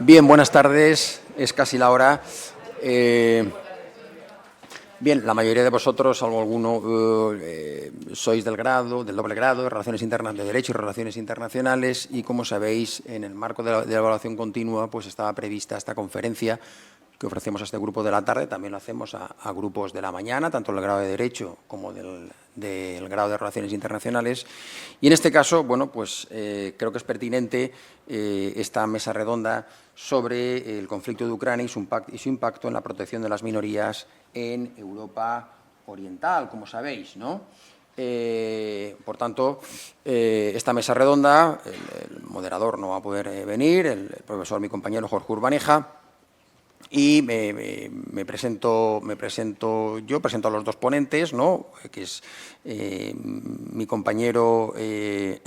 Bien, buenas tardes. Es casi la hora. Bien, la mayoría de vosotros, salvo alguno, sois del doble grado de Relaciones de Derecho y Relaciones Internacionales, y como sabéis, en el marco de la evaluación continua, pues estaba prevista esta conferencia que ofrecemos a este grupo de la tarde. También lo hacemos a grupos de la mañana, tanto del grado de Derecho como del grado de Relaciones Internacionales. Y en este caso, bueno, pues creo que es pertinente esta mesa redonda sobre el conflicto de Ucrania y su impacto en la protección de las minorías en Europa Oriental, como sabéis, ¿no? Por tanto, esta mesa redonda, el moderador no va a poder venir, el profesor, mi compañero Jorge Urbaneja, y me presento yo, presento a los dos ponentes, ¿no? Que es mi compañero, el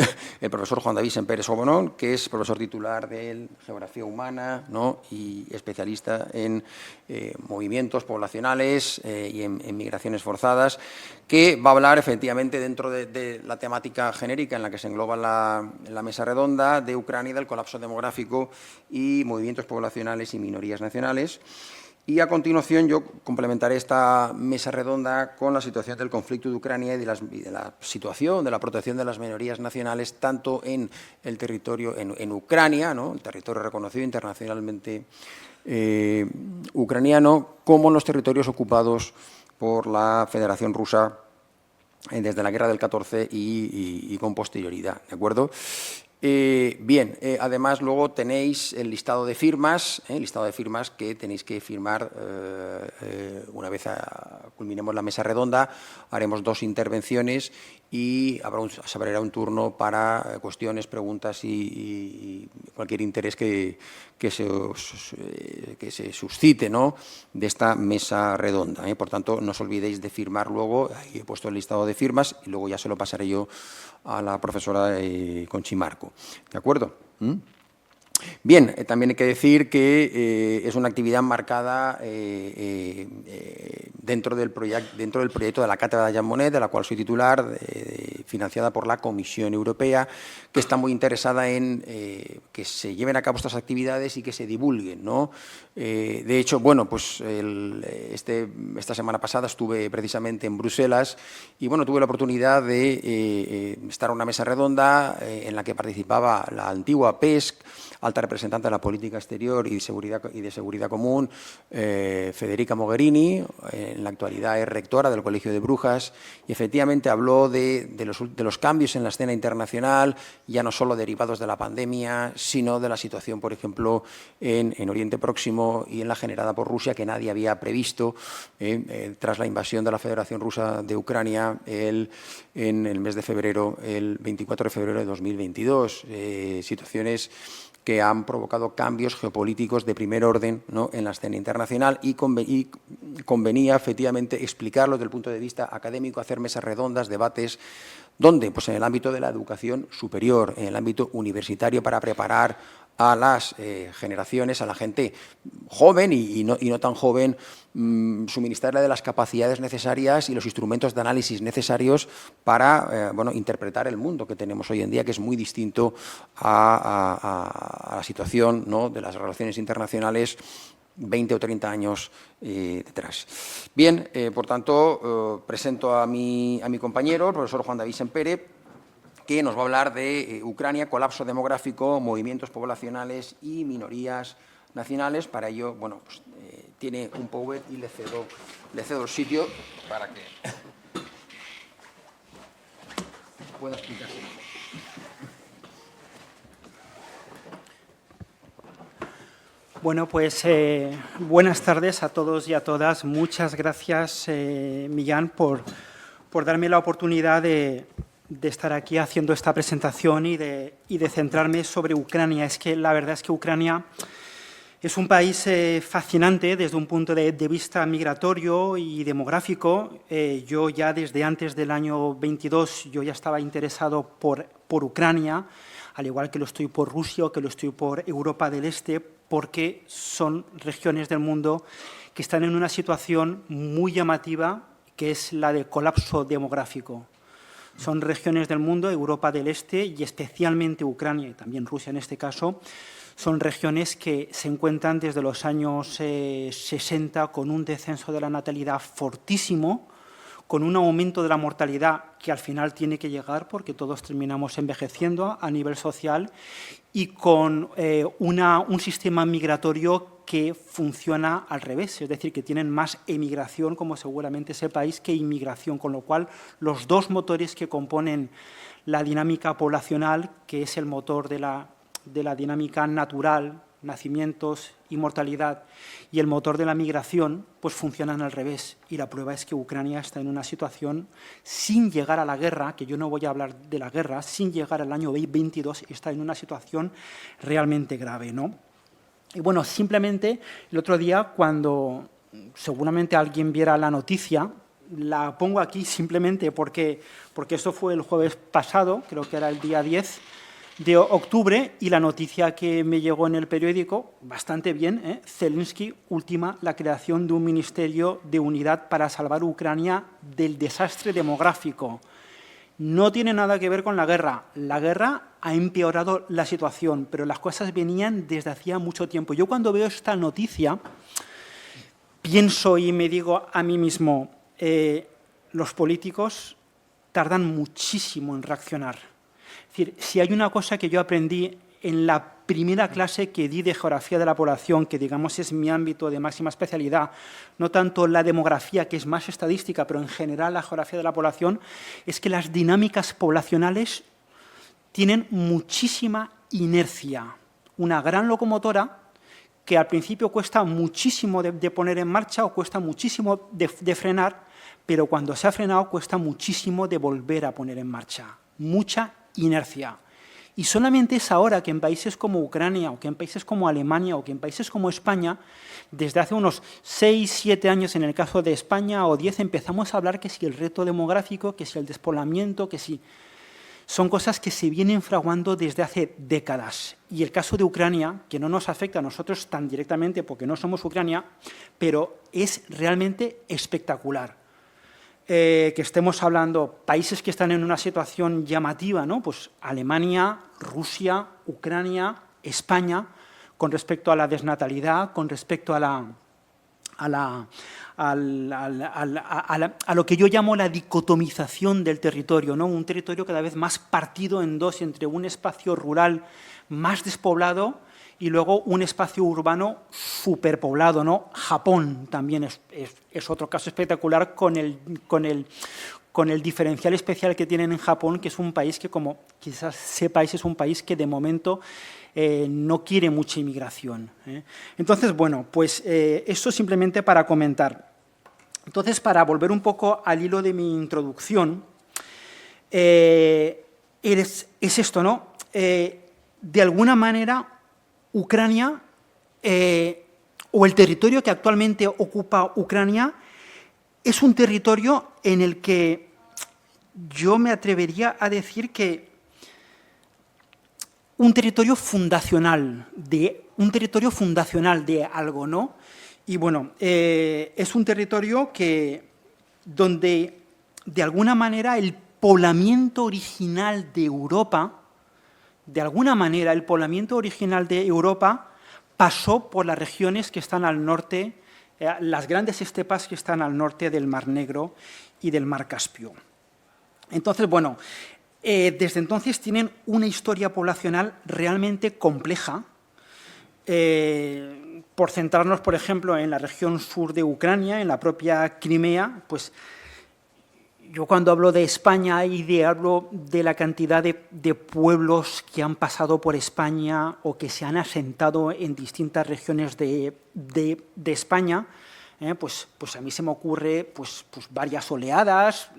profesor Juan David Sempere Sobonón, que es profesor titular de Geografía Humana, ¿no? Y especialista en movimientos poblacionales y en migraciones forzadas, que va a hablar efectivamente dentro de la temática genérica en la que se engloba la mesa redonda de Ucrania, del colapso demográfico y movimientos poblacionales y minorías nacionales. Y a continuación yo complementaré esta mesa redonda con la situación del conflicto de Ucrania y de la situación de la protección de las minorías nacionales, tanto en el territorio, en Ucrania, ¿no? El territorio reconocido internacionalmente ucraniano, como en los territorios ocupados por la Federación Rusa desde la guerra del 14 y con posterioridad, ¿de acuerdo? Bien, además luego tenéis el listado de firmas que tenéis que firmar una vez culminemos la mesa redonda. Haremos dos intervenciones y se abrirá un turno para cuestiones, preguntas y cualquier interés que se suscite, ¿no?, de esta mesa redonda. Por tanto, no os olvidéis de firmar luego. Ahí he puesto el listado de firmas y luego ya se lo pasaré yo a la profesora Conchi Marco. ¿De acuerdo? Bien, también hay que decir que es una actividad marcada dentro del proyecto de la Cátedra de Jean Monnet, de la cual soy titular, financiada por la Comisión Europea, que está muy interesada en que se lleven a cabo estas actividades y que se divulguen, ¿no? De hecho, bueno, pues esta semana pasada estuve precisamente en Bruselas y, bueno, tuve la oportunidad de estar en una mesa redonda en la que participaba la antigua PESC, alta representante de la política exterior y de seguridad común, Federica Mogherini, en la actualidad es rectora del Colegio de Brujas, y efectivamente habló de los cambios en la escena internacional, ya no solo derivados de la pandemia, sino de la situación, por ejemplo, en Oriente Próximo y en la generada por Rusia, que nadie había previsto tras la invasión de la Federación Rusa de Ucrania en el mes de febrero, el 24 de febrero de 2022. Situaciones que han provocado cambios geopolíticos de primer orden, ¿no?, en la escena internacional, y convenía efectivamente explicarlo desde el punto de vista académico, hacer mesas redondas, debates, donde, pues en el ámbito de la educación superior, en el ámbito universitario, para preparar a las generaciones, a la gente joven y no tan joven, suministrarle de las capacidades necesarias y los instrumentos de análisis necesarios para interpretar el mundo que tenemos hoy en día, que es muy distinto a la situación, ¿no?, de las relaciones internacionales 20 o 30 años detrás. Bien, por tanto, presento a mi compañero, el profesor Juan David Sempere, que nos va a hablar de Ucrania, colapso demográfico, movimientos poblacionales y minorías nacionales. Para ello, bueno, pues, tiene un PowerPoint y le cedo el sitio para que pueda explicarse. Bueno, pues buenas tardes a todos y a todas. Muchas gracias, Millán, por darme la oportunidad de estar aquí haciendo esta presentación y de centrarme sobre Ucrania. Es que la verdad es que Ucrania es un país fascinante desde un punto de vista migratorio y demográfico. Yo ya desde antes del año 22 yo ya estaba interesado por Ucrania, al igual que lo estoy por Rusia o que lo estoy por Europa del Este, porque son regiones del mundo que están en una situación muy llamativa, que es la de colapso demográfico. Son regiones del mundo, Europa del Este y especialmente Ucrania, y también Rusia en este caso, son regiones que se encuentran desde los años 60 con un descenso de la natalidad fortísimo, con un aumento de la mortalidad que al final tiene que llegar porque todos terminamos envejeciendo a nivel social y con un sistema migratorio que funciona al revés, es decir, que tienen más emigración, como seguramente sepáis, que inmigración, con lo cual los dos motores que componen la dinámica poblacional, que es el motor de la dinámica natural, nacimientos y mortalidad, y el motor de la migración, pues funcionan al revés. Y la prueba es que Ucrania está en una situación, sin llegar a la guerra, que yo no voy a hablar de la guerra, sin llegar al año 22, está en una situación realmente grave, ¿no? Y bueno, simplemente el otro día, cuando seguramente alguien viera la noticia, la pongo aquí simplemente porque esto fue el jueves pasado, creo que era el día 10 de octubre, y la noticia que me llegó en el periódico, bastante bien, Zelensky ultima la creación de un ministerio de unidad para salvar Ucrania del desastre demográfico. No tiene nada que ver con la guerra. La guerra ha empeorado la situación, pero las cosas venían desde hacía mucho tiempo. Yo cuando veo esta noticia pienso y me digo a mí mismo, los políticos tardan muchísimo en reaccionar. Es decir, si hay una cosa que yo aprendí en la primera clase que di de geografía de la población, que digamos es mi ámbito de máxima especialidad, no tanto la demografía, que es más estadística, pero en general la geografía de la población, es que las dinámicas poblacionales tienen muchísima inercia. Una gran locomotora que al principio cuesta muchísimo de poner en marcha o cuesta muchísimo de frenar, pero cuando se ha frenado cuesta muchísimo de volver a poner en marcha. Mucha inercia. Y solamente es ahora que en países como Ucrania, o que en países como Alemania, o que en países como España, desde hace unos 6, 7 años en el caso de España, o 10, empezamos a hablar que si el reto demográfico, que si el despoblamiento, que si... Son cosas que se vienen fraguando desde hace décadas. Y el caso de Ucrania, que no nos afecta a nosotros tan directamente porque no somos Ucrania, pero es realmente espectacular. Que estemos hablando países que están en una situación llamativa, ¿no? Pues Alemania, Rusia, Ucrania, España, con respecto a la desnatalidad, con respecto a lo que yo llamo la dicotomización del territorio, ¿no? Un territorio cada vez más partido en dos, entre un espacio rural más despoblado y luego un espacio urbano superpoblado, ¿no? Japón también es otro caso espectacular con el diferencial especial que tienen en Japón, que es un país que, como quizás sepáis, es un país que de momento no quiere mucha inmigración. Entonces, bueno, pues esto simplemente para comentar. Entonces, para volver un poco al hilo de mi introducción, es esto, ¿no? De alguna manera, Ucrania, o el territorio que actualmente ocupa Ucrania, es un territorio en el que yo me atrevería a decir que un territorio fundacional de algo, ¿no? Y bueno, es un territorio donde de alguna manera el poblamiento original de Europa, pasó por las regiones que están al norte, las grandes estepas que están al norte del Mar Negro y del Mar Caspio. Entonces, bueno, desde entonces tienen una historia poblacional realmente compleja. Por centrarnos, por ejemplo, en la región sur de Ucrania, en la propia Crimea, pues yo cuando hablo de España hablo de la cantidad de pueblos que han pasado por España o que se han asentado en distintas regiones de España, pues a mí se me ocurre pues varias oleadas,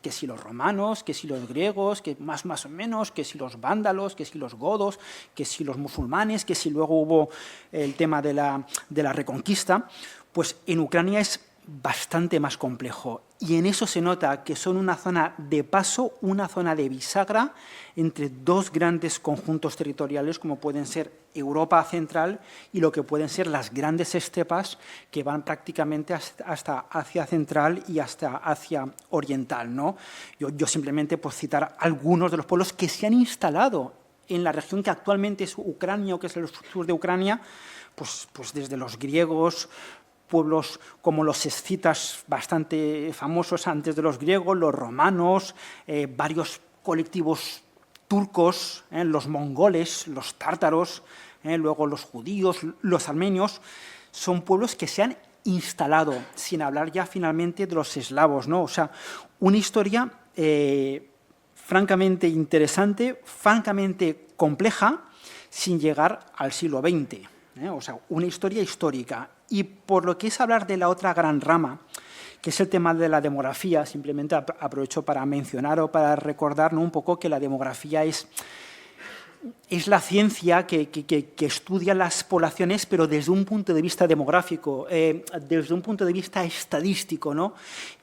que si los romanos, que si los griegos, que más o menos, que si los vándalos, que si los godos, que si los musulmanes, que si luego hubo el tema de la reconquista, pues en Ucrania es bastante más complejo. Y en eso se nota que son una zona de paso, una zona de bisagra entre dos grandes conjuntos territoriales como pueden ser Europa central y lo que pueden ser las grandes estepas que van prácticamente hasta Asia central y hasta Asia oriental, ¿no? Yo simplemente por citar algunos de los pueblos que se han instalado en la región que actualmente es Ucrania, o que es el sur de Ucrania, pues desde los griegos, pueblos como los escitas, bastante famosos antes de los griegos, los romanos, varios colectivos turcos, los mongoles, los tártaros, luego los judíos, los armenios, son pueblos que se han instalado, sin hablar ya finalmente de los eslavos, ¿no? O sea, una historia francamente interesante, francamente compleja, sin llegar al siglo XX. O sea, una historia histórica. Y por lo que es hablar de la otra gran rama, que es el tema de la demografía, simplemente aprovecho para mencionar o para recordar, ¿no?, un poco que la demografía es la ciencia que estudia las poblaciones, pero desde un punto de vista demográfico, desde un punto de vista estadístico, ¿no?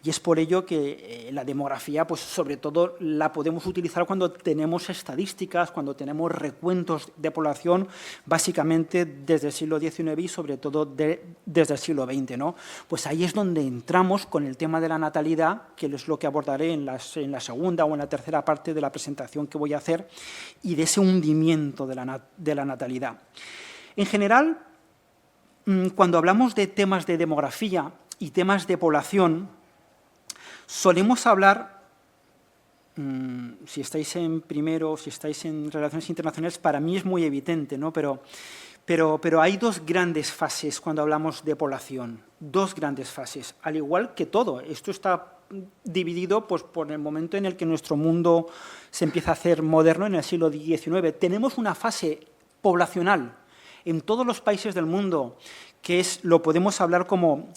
Y es por ello que la demografía, pues sobre todo, la podemos utilizar cuando tenemos estadísticas, cuando tenemos recuentos de población, básicamente desde el siglo XIX y sobre todo desde el siglo XX, ¿no? Pues ahí es donde entramos con el tema de la natalidad, que es lo que abordaré en la segunda o en la tercera parte de la presentación que voy a hacer, y de ese hundimiento de la natalidad. En general, cuando hablamos de temas de demografía y temas de población, solemos hablar, si estáis en primero, si estáis en relaciones internacionales, para mí es muy evidente, ¿no? Pero hay dos grandes fases cuando hablamos de población, dos grandes fases, al igual que todo. Esto está dividido pues, por el momento en el que nuestro mundo se empieza a hacer moderno, en el siglo XIX. Tenemos una fase poblacional en todos los países del mundo, que lo podemos hablar como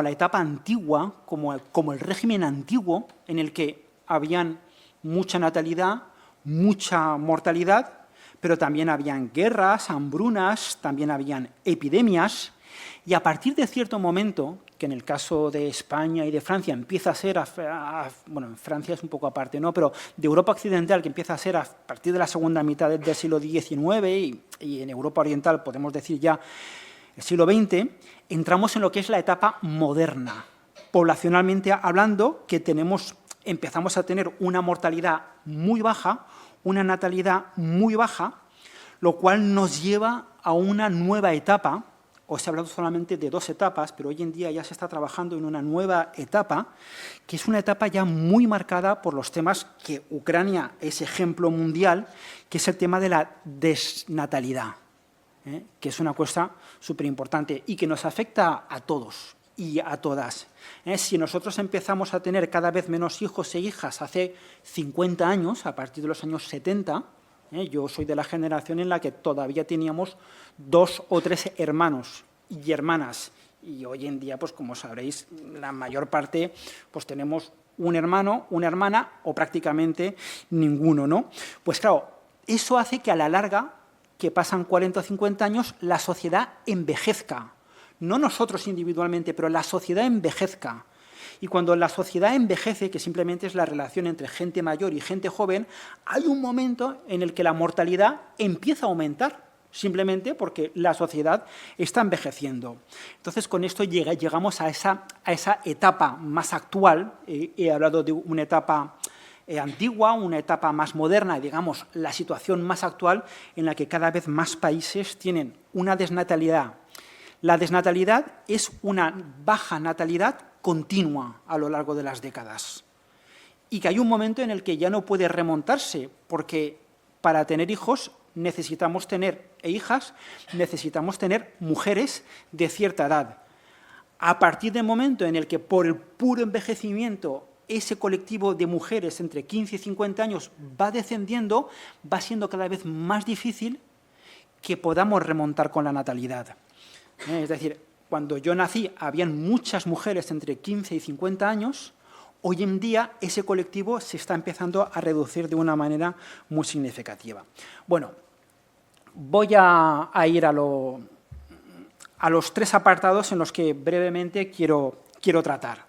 la etapa antigua, como el régimen antiguo, en el que habían mucha natalidad, mucha mortalidad, pero también habían guerras, hambrunas, también habían epidemias, y a partir de cierto momento, que en el caso de España y de Francia empieza a ser, bueno, en Francia es un poco aparte, ¿no?, pero de Europa occidental, que empieza a ser a partir de la segunda mitad del siglo XIX y en Europa oriental, podemos decir ya el siglo XX, entramos en lo que es la etapa moderna. Poblacionalmente hablando, que empezamos a tener una mortalidad muy baja, una natalidad muy baja, lo cual nos lleva a una nueva etapa. Os he hablado solamente de dos etapas, pero hoy en día ya se está trabajando en una nueva etapa, que es una etapa ya muy marcada por los temas que Ucrania es ejemplo mundial, que es el tema de la desnatalidad, que es una cosa súper importante y que nos afecta a todos y a todas. Si nosotros empezamos a tener cada vez menos hijos e hijas hace 50 años, a partir de los años 70, yo soy de la generación en la que todavía teníamos 2 o 3 hermanos y hermanas. Y hoy en día, pues como sabréis, la mayor parte pues tenemos un hermano, una hermana o prácticamente ninguno, ¿no? Pues claro, eso hace que a la larga, que pasan 40 o 50 años, la sociedad envejezca. No nosotros individualmente, pero la sociedad envejezca. Y cuando la sociedad envejece, que simplemente es la relación entre gente mayor y gente joven, hay un momento en el que la mortalidad empieza a aumentar, simplemente porque la sociedad está envejeciendo. Entonces, con esto llegamos a esa etapa más actual. He hablado de una etapa antigua, una etapa más moderna, digamos, la situación más actual en la que cada vez más países tienen una desnatalidad. La desnatalidad es una baja natalidad continua a lo largo de las décadas y que hay un momento en el que ya no puede remontarse, porque para tener hijos necesitamos tener, e hijas, necesitamos tener mujeres de cierta edad. A partir del momento en el que por el puro envejecimiento ese colectivo de mujeres entre 15 y 50 años va descendiendo, va siendo cada vez más difícil que podamos remontar con la natalidad. Es decir, cuando yo nací habían muchas mujeres entre 15 y 50 años, hoy en día ese colectivo se está empezando a reducir de una manera muy significativa. Bueno, voy a ir a los 3 apartados en los que brevemente quiero tratar.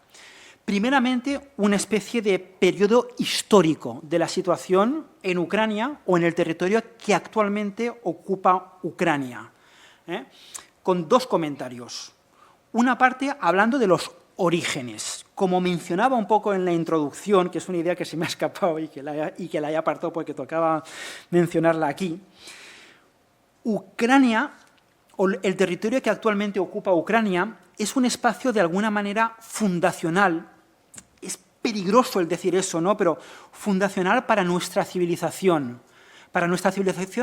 Primeramente, una especie de periodo histórico de la situación en Ucrania o en el territorio que actualmente ocupa Ucrania, con 2 comentarios. Una parte hablando de los orígenes. Como mencionaba un poco en la introducción, que es una idea que se me ha escapado y que la he apartado porque tocaba mencionarla aquí, Ucrania, o el territorio que actualmente ocupa Ucrania, es un espacio de alguna manera fundacional. Es peligroso el decir eso, ¿no? Pero fundacional para nuestra civilización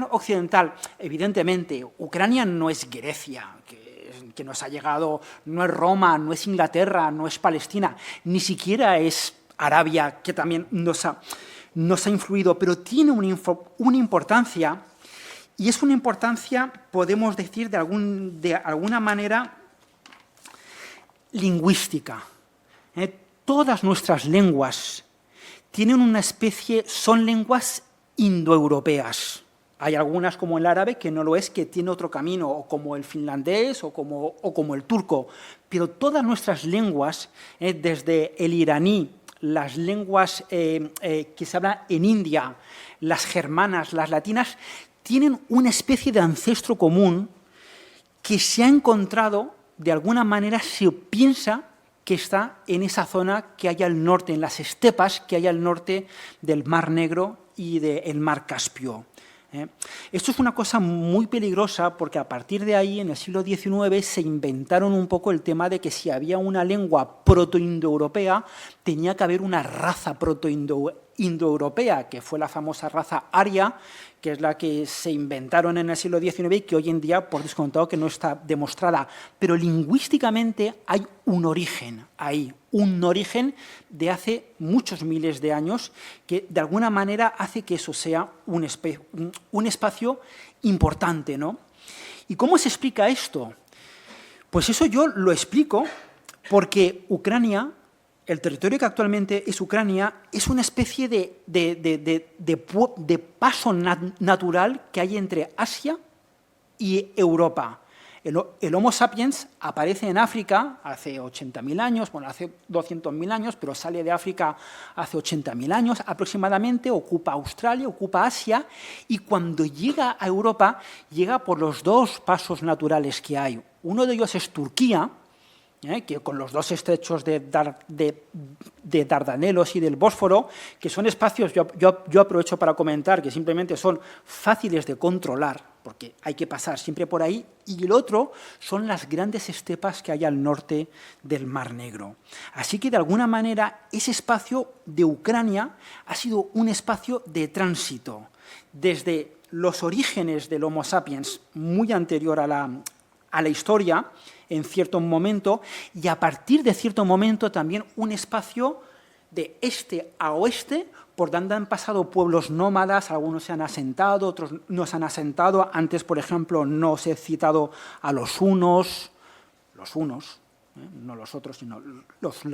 occidental. Evidentemente, Ucrania no es Grecia, que nos ha llegado, no es Roma, no es Inglaterra, no es Palestina, ni siquiera es Arabia, que también nos ha influido, pero tiene una importancia, y es una importancia, podemos decir, de alguna manera lingüística. Todas nuestras lenguas tienen una especie, son lenguas indoeuropeas. Hay algunas, como el árabe, que no lo es, que tiene otro camino, o como el finlandés, o como el turco. Pero todas nuestras lenguas, desde el iraní, las lenguas que se hablan en India, las germanas, las latinas, tienen una especie de ancestro común que se ha encontrado, de alguna manera se piensa que está en esa zona que hay al norte, en las estepas que hay al norte del Mar Negro y del Mar Caspio. Esto es una cosa muy peligrosa porque a partir de ahí, en el siglo XIX, se inventaron un poco el tema de que si había una lengua protoindoeuropea, tenía que haber una raza protoindoeuropea, que fue la famosa raza aria, que es la que se inventaron en el siglo XIX y que hoy en día, por descontado, que no está demostrada. Pero lingüísticamente hay un origen ahí, un origen de hace muchos miles de años que de alguna manera hace que eso sea un espacio importante, ¿no? ¿Y cómo se explica esto? Pues eso yo lo explico porque Ucrania, el territorio que actualmente es Ucrania, es una especie de paso natural que hay entre Asia y Europa. El Homo sapiens aparece en África hace 80.000 años, bueno, hace 200.000 años, pero sale de África hace 80.000 años aproximadamente, ocupa Australia, ocupa Asia, y cuando llega a Europa, llega por los dos pasos naturales que hay. Uno de ellos es Turquía, que con los dos estrechos de Dardanelos y del Bósforo, que son espacios, yo aprovecho para comentar, que simplemente son fáciles de controlar, porque hay que pasar siempre por ahí, y el otro son las grandes estepas que hay al norte del Mar Negro. Así que, de alguna manera, ese espacio de Ucrania ha sido un espacio de tránsito, desde los orígenes del Homo sapiens, muy anterior a la historia, en cierto momento, y a partir de cierto momento también un espacio de este a oeste, por donde han pasado pueblos nómadas, algunos se han asentado, otros no se han asentado. Antes, por ejemplo, no os he citado a los hunos, no los otros, sino los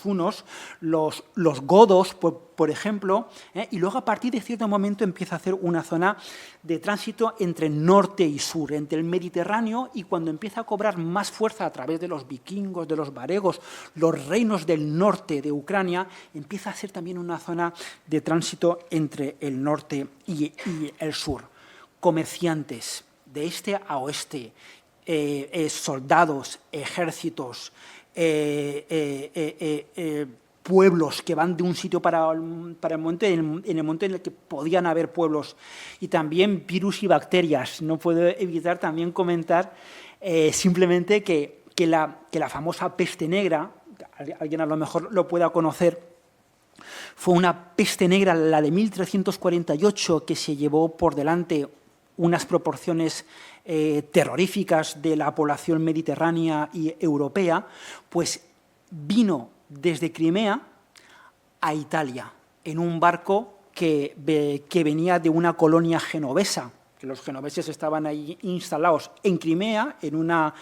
hunos, los godos, por ejemplo, y luego a partir de cierto momento empieza a hacer una zona de tránsito entre norte y sur, entre el Mediterráneo, y cuando empieza a cobrar más fuerza a través de los vikingos, de los varegos, los reinos del norte de Ucrania, empieza a ser también una zona de tránsito entre el norte y el sur. Comerciantes de este a oeste, soldados, ejércitos, pueblos que van de un sitio para el monte, en el monte en el que podían haber pueblos, y también virus y bacterias. No puedo evitar también comentar simplemente que la famosa peste negra, alguien a lo mejor lo pueda conocer, fue una peste negra, la de 1348, que se llevó por delante unas proporciones terroríficas de la población mediterránea y europea, pues vino desde Crimea a Italia en un barco que venía de una colonia genovesa, que los genoveses estaban ahí instalados en Crimea, en una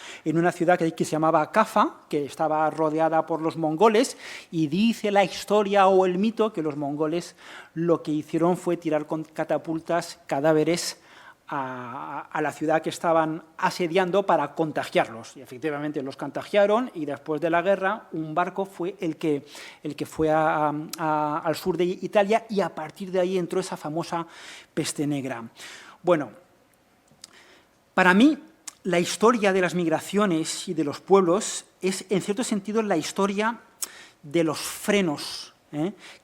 ciudad que se llamaba Cafa, que estaba rodeada por los mongoles, y dice la historia o el mito que los mongoles lo que hicieron fue tirar con catapultas cadáveres a la ciudad que estaban asediando para contagiarlos. Y efectivamente los contagiaron, y después de la guerra un barco fue el que fue al sur de Italia, y a partir de ahí entró esa famosa peste negra. Bueno, para mí La historia de las migraciones y de los pueblos es, en cierto sentido, la historia de los frenos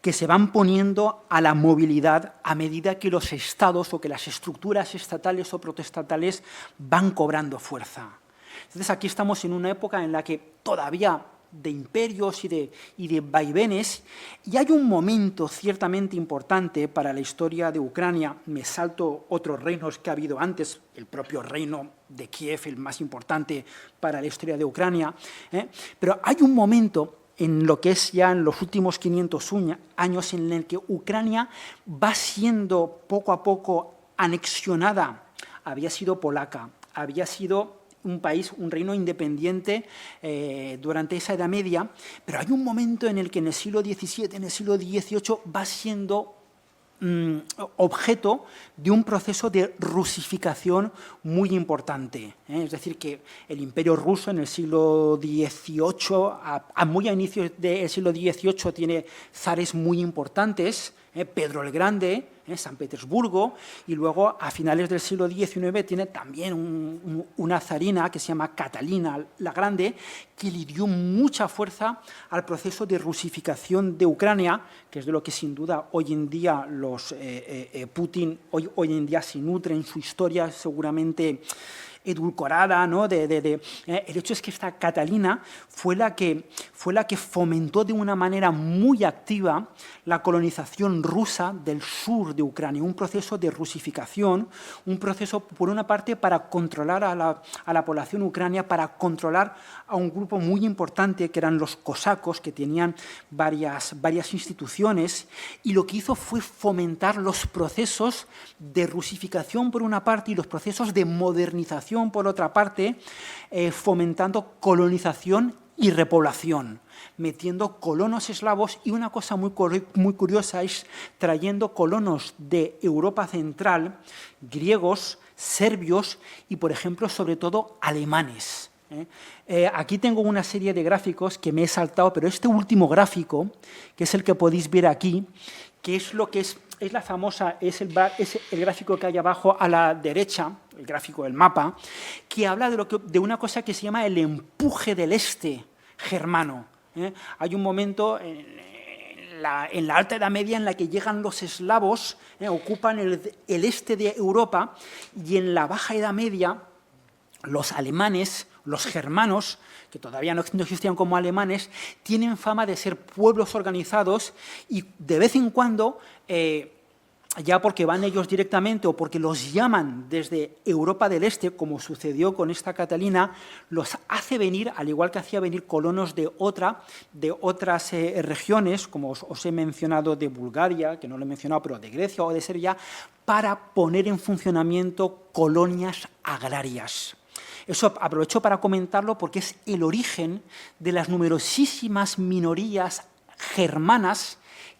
que se van poniendo a la movilidad a medida que los estados o que las estructuras estatales o protestatales van cobrando fuerza. Entonces, aquí estamos en una época en la que todavía de imperios y de vaivenes, y hay un momento ciertamente importante para la historia de Ucrania. Me salto otros reinos que ha habido antes, el propio reino de Kiev, el más importante para la historia de Ucrania, pero hay un momento en lo que es ya en los últimos 500 años en el que Ucrania va siendo poco a poco anexionada. Había sido polaca, había sido un país, un reino independiente durante esa Edad Media, pero hay un momento en el que en el siglo XVII, en el siglo XVIII, va siendo objeto de un proceso de rusificación muy importante. Es decir, que el Imperio ruso en el siglo XVIII, muy a inicios del siglo XVIII, tiene zares muy importantes, Pedro el Grande, San Petersburgo, y luego a finales del siglo XIX tiene también una zarina que se llama Catalina la Grande, que le dio mucha fuerza al proceso de rusificación de Ucrania, que es de lo que sin duda hoy en día Putin hoy en día se nutre en su historia seguramente edulcorada, ¿no? El hecho es que esta Catalina fue la que fomentó de una manera muy activa la colonización rusa del sur de Ucrania, un proceso de rusificación, un proceso, por una parte, para controlar a la población ucrania, para controlar a un grupo muy importante que eran los cosacos, que tenían varias instituciones, y lo que hizo fue fomentar los procesos de rusificación por una parte y los procesos de modernización por otra parte, fomentando colonización y repoblación, metiendo colonos eslavos, y una cosa muy curiosa es trayendo colonos de Europa Central, griegos, serbios y, por ejemplo, sobre todo, alemanes. Aquí tengo una serie de gráficos que me he saltado, pero este último gráfico, que es el que podéis ver aquí, que es lo que es la famosa, es el gráfico que hay abajo a la derecha, el gráfico del mapa, que habla de una cosa que se llama el empuje del este germano. Hay un momento en la Alta Edad Media en la que llegan los eslavos, ocupan el este de Europa, y en la Baja Edad Media los alemanes, los germanos, que todavía no existían como alemanes, tienen fama de ser pueblos organizados, y de vez en cuando, ya porque van ellos directamente o porque los llaman desde Europa del Este, como sucedió con esta Catalina, los hace venir, al igual que hacía venir colonos de otras regiones, como os he mencionado, de Bulgaria, que no lo he mencionado, pero de Grecia o de Serbia, para poner en funcionamiento colonias agrarias. Eso aprovecho para comentarlo porque es el origen de las numerosísimas minorías germanas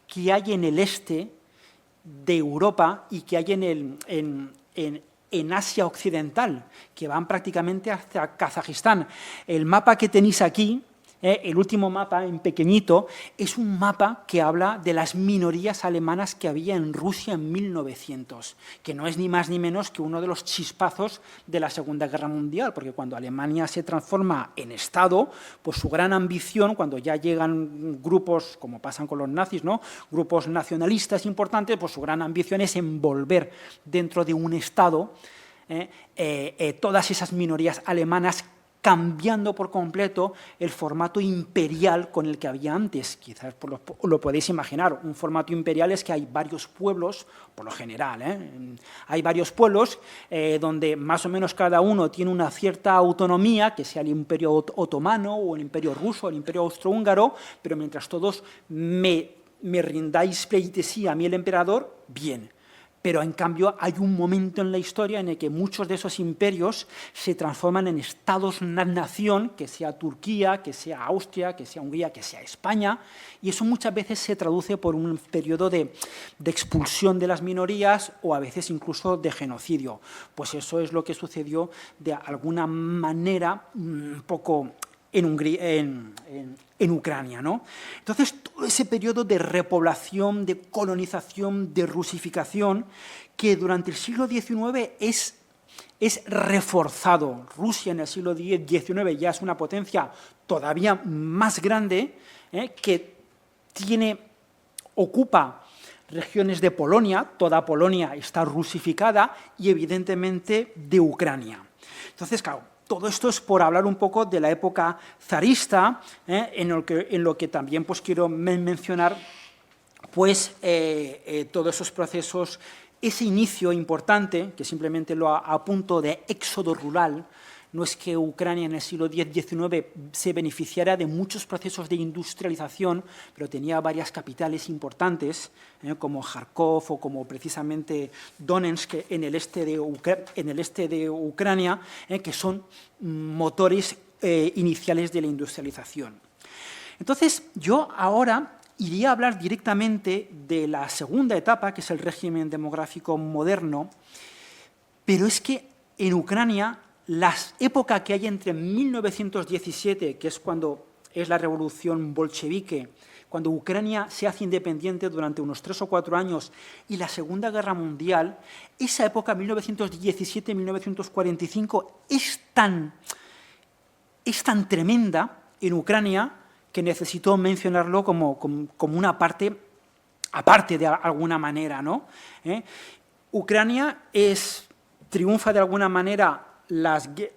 que hay en el este de Europa y que hay en Asia Occidental, que van prácticamente hacia Kazajistán. El mapa que tenéis aquí, el último mapa en pequeñito, es un mapa que habla de las minorías alemanas que había en Rusia en 1900, que no es ni más ni menos que uno de los chispazos de la Segunda Guerra Mundial, porque cuando Alemania se transforma en Estado, pues su gran ambición, cuando ya llegan grupos, como pasan con los nazis, ¿no?, grupos nacionalistas importantes, pues su gran ambición es envolver dentro de un Estado todas esas minorías alemanas, cambiando por completo el formato imperial con el que había antes. Quizás lo podéis imaginar. Un formato imperial es que hay varios pueblos, por lo general, hay varios pueblos donde más o menos cada uno tiene una cierta autonomía, que sea el Imperio Otomano o el Imperio Ruso o el Imperio Austrohúngaro, pero mientras todos me rindáis pleitesía a mí, el emperador, bien. Pero, en cambio, hay un momento en la historia en el que muchos de esos imperios se transforman en estados-nación, que sea Turquía, que sea Austria, que sea Hungría, que sea España, y eso muchas veces se traduce por un periodo de expulsión de las minorías o a veces incluso de genocidio. Pues eso es lo que sucedió de alguna manera un poco en Ucrania, ¿no? Entonces, todo ese periodo de repoblación, de colonización, de rusificación, que durante el siglo XIX es es reforzado. Rusia en el siglo XIX ya es una potencia todavía más grande, que ocupa regiones de Polonia, toda Polonia está rusificada, y evidentemente de Ucrania. Entonces, claro, todo esto es por hablar un poco de la época zarista, en lo que también pues, quiero mencionar pues, todos esos procesos, ese inicio importante, que simplemente lo apunto, de éxodo rural. No es que Ucrania en el siglo X-XIX se beneficiara de muchos procesos de industrialización, pero tenía varias capitales importantes, como Kharkov o como precisamente Donetsk en el este de Ucrania, que son motores iniciales de la industrialización. Entonces, yo ahora iría a hablar directamente de la segunda etapa, que es el régimen demográfico moderno, pero es que en Ucrania la época que hay entre 1917, que es cuando es la revolución bolchevique, cuando Ucrania se hace independiente durante unos 3 o 4 años, y la Segunda Guerra Mundial, esa época, 1917-1945, es tan tremenda en Ucrania que necesito mencionarlo como una parte aparte de alguna manera, ¿no? Ucrania triunfa de alguna manera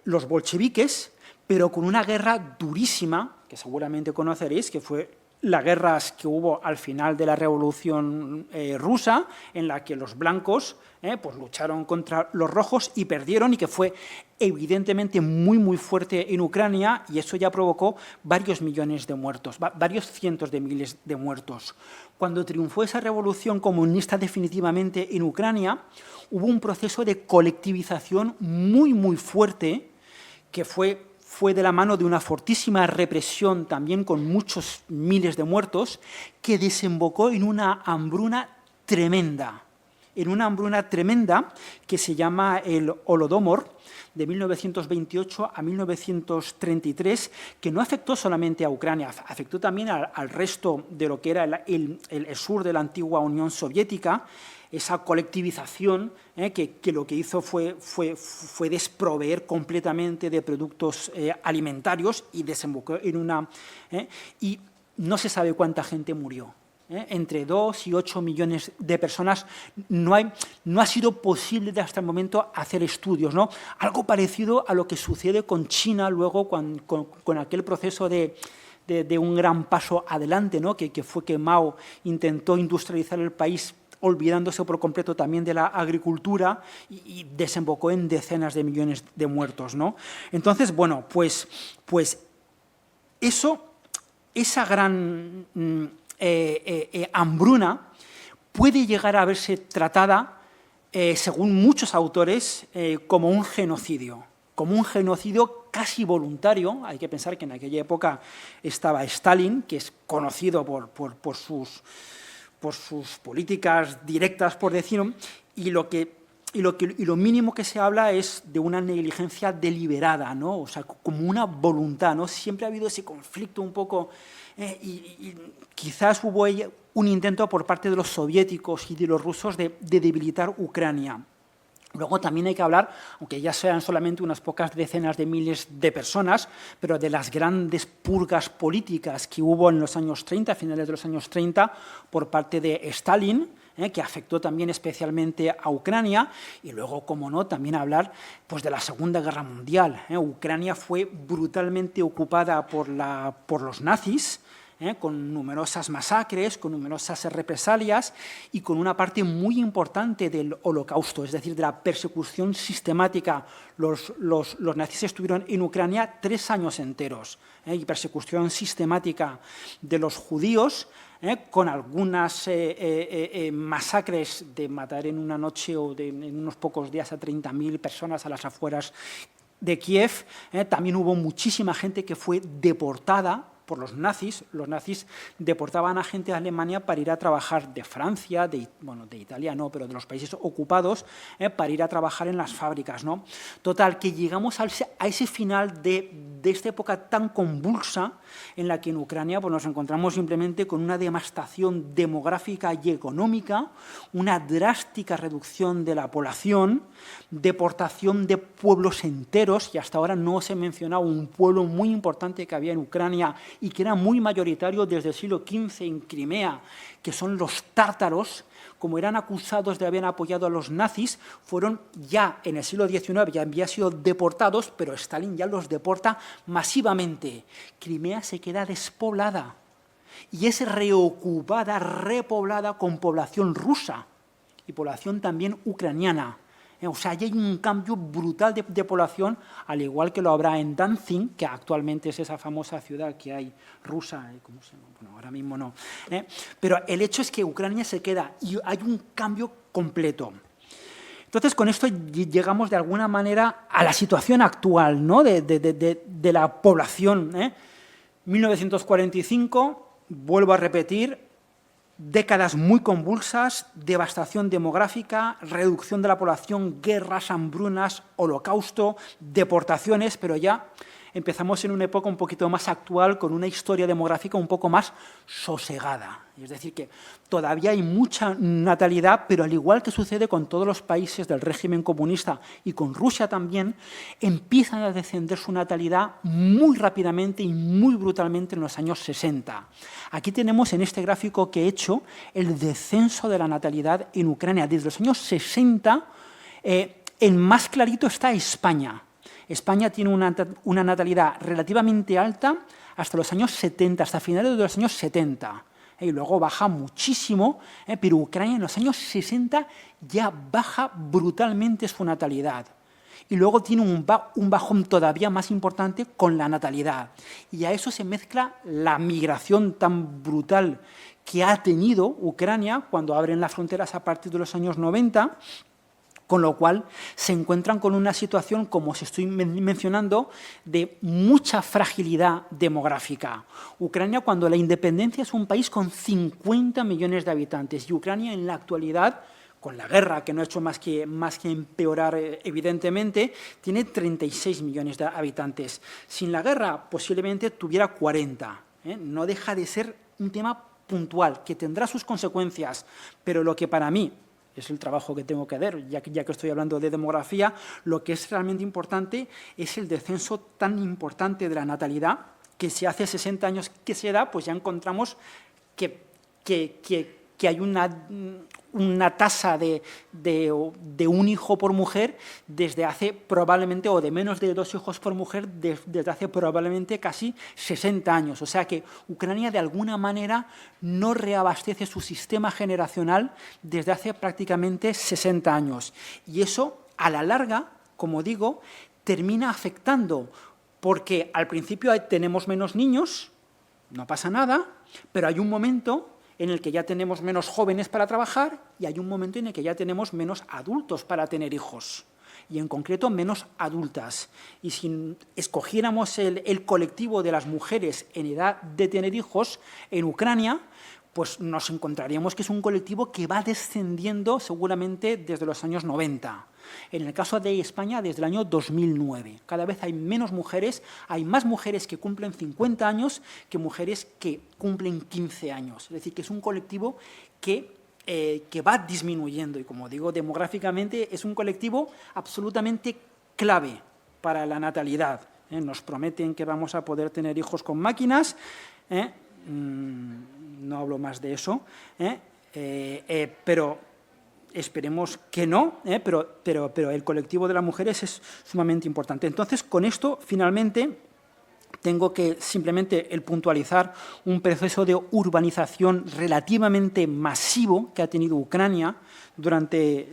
los bolcheviques, pero con una guerra durísima, que seguramente conoceréis, que fue las guerras que hubo al final de la Revolución Rusa, en la que los blancos pues lucharon contra los rojos y perdieron, y que fue evidentemente muy, muy fuerte en Ucrania, y eso ya provocó varios millones de muertos, varios cientos de miles de muertos. Cuando triunfó esa revolución comunista definitivamente en Ucrania, hubo un proceso de colectivización muy, muy fuerte, que fue de la mano de una fortísima represión, también con muchos miles de muertos, que desembocó en una hambruna tremenda. Que se llama el Holodomor, de 1928 a 1933, que no afectó solamente a Ucrania, afectó también al resto de lo que era el sur de la antigua Unión Soviética. Esa colectivización que lo que hizo fue desproveer completamente de productos alimentarios, y desembocó en una... y no se sabe cuánta gente murió. Entre 2 y 8 millones de personas. No ha sido posible hasta el momento hacer estudios, ¿no? Algo parecido a lo que sucede con China luego con aquel proceso de un gran paso adelante, ¿no? que fue que Mao intentó industrializar el país olvidándose por completo también de la agricultura, y desembocó en decenas de millones de muertos, ¿no? Entonces, bueno, pues esa gran hambruna puede llegar a verse tratada, según muchos autores, como un genocidio casi voluntario. Hay que pensar que en aquella época estaba Stalin, que es conocido por sus políticas directas, por decirlo, y lo mínimo que se habla es de una negligencia deliberada, ¿no? O sea, como una voluntad, ¿no? Siempre ha habido ese conflicto un poco, y quizás hubo un intento por parte de los soviéticos y de los rusos de debilitar Ucrania. Luego también hay que hablar, aunque ya sean solamente unas pocas decenas de miles de personas, pero de las grandes purgas políticas que hubo en los años 30, a finales de los años 30, por parte de Stalin, que afectó también especialmente a Ucrania. Y luego, como no, también hablar pues, de la Segunda Guerra Mundial. Ucrania fue brutalmente ocupada por los nazis, con numerosas masacres, con numerosas represalias, y con una parte muy importante del Holocausto, es decir, de la persecución sistemática. Los nazis estuvieron en Ucrania 3 años enteros, y persecución sistemática de los judíos, con algunas masacres de matar en una noche o en unos pocos días a 30.000 personas a las afueras de Kiev. También hubo muchísima gente que fue deportada por los nazis. Los nazis deportaban a gente de Alemania para ir a trabajar de Francia, de Italia no, pero de los países ocupados, para ir a trabajar en las fábricas, ¿no? Total, que llegamos a ese final de esta época tan convulsa en la que en Ucrania pues, nos encontramos simplemente con una devastación demográfica y económica, una drástica reducción de la población, deportación de pueblos enteros, y hasta ahora no os he mencionado un pueblo muy importante que había en Ucrania y que era muy mayoritario desde el siglo XV en Crimea, que son los tártaros. Como eran acusados de haber apoyado a los nazis, fueron ya en el siglo XIX, ya habían sido deportados, pero Stalin ya los deporta masivamente. Crimea se queda despoblada y es reocupada, repoblada con población rusa y población también ucraniana. O sea, hay un cambio brutal de población, al igual que lo habrá en Danzig, que actualmente es esa famosa ciudad que hay rusa, ¿cómo se llama? Bueno, ahora mismo no. Pero el hecho es que Ucrania se queda y hay un cambio completo. Entonces, con esto llegamos de alguna manera a la situación actual, ¿no? de la población. 1945, vuelvo a repetir, décadas muy convulsas, devastación demográfica, reducción de la población, guerras, hambrunas, holocausto, deportaciones, pero ya empezamos en una época un poquito más actual, con una historia demográfica un poco más sosegada. Es decir, que todavía hay mucha natalidad, pero al igual que sucede con todos los países del régimen comunista y con Rusia también, empiezan a descender su natalidad muy rápidamente y muy brutalmente en los años 60. Aquí tenemos en este gráfico que he hecho el descenso de la natalidad en Ucrania. Desde los años 60, el más clarito está España. España tiene una natalidad relativamente alta hasta los años 70, hasta finales de los años 70. Y luego baja muchísimo, pero Ucrania en los años 60 ya baja brutalmente su natalidad. Y luego tiene un bajón todavía más importante con la natalidad. Y a eso se mezcla la migración tan brutal que ha tenido Ucrania cuando abren las fronteras a partir de los años 90, con lo cual se encuentran con una situación, como os estoy mencionando, de mucha fragilidad demográfica. Ucrania, cuando la independencia, es un país con 50 millones de habitantes, y Ucrania en la actualidad, con la guerra, que no ha hecho más que empeorar evidentemente, tiene 36 millones de habitantes. Sin la guerra posiblemente tuviera 40. No deja de ser un tema puntual, que tendrá sus consecuencias, pero lo que para mí es el trabajo que tengo que hacer, ya que estoy hablando de demografía, lo que es realmente importante es el descenso tan importante de la natalidad, que si hace 60 años que se da, pues ya encontramos que hay una tasa de un hijo por mujer desde hace probablemente, o de menos de 2 hijos por mujer, desde hace probablemente casi 60 años. O sea que Ucrania de alguna manera no reabastece su sistema generacional desde hace prácticamente 60 años. Y eso, a la larga, como digo, termina afectando, porque al principio tenemos menos niños, no pasa nada, pero hay un momento en el que ya tenemos menos jóvenes para trabajar y hay un momento en el que ya tenemos menos adultos para tener hijos, y en concreto menos adultas. Y si escogiéramos el colectivo de las mujeres en edad de tener hijos en Ucrania, pues nos encontraríamos que es un colectivo que va descendiendo seguramente desde los años 90. En el caso de España, desde el año 2009. Cada vez hay menos mujeres, hay más mujeres que cumplen 50 años que mujeres que cumplen 15 años. Es decir, que es un colectivo que va disminuyendo y, como digo, demográficamente es un colectivo absolutamente clave para la natalidad. Nos prometen que vamos a poder tener hijos con máquinas, no hablo más de eso, pero esperemos que no, pero el colectivo de las mujeres es sumamente importante. Entonces, con esto, finalmente, tengo que simplemente puntualizar un proceso de urbanización relativamente masivo que ha tenido Ucrania durante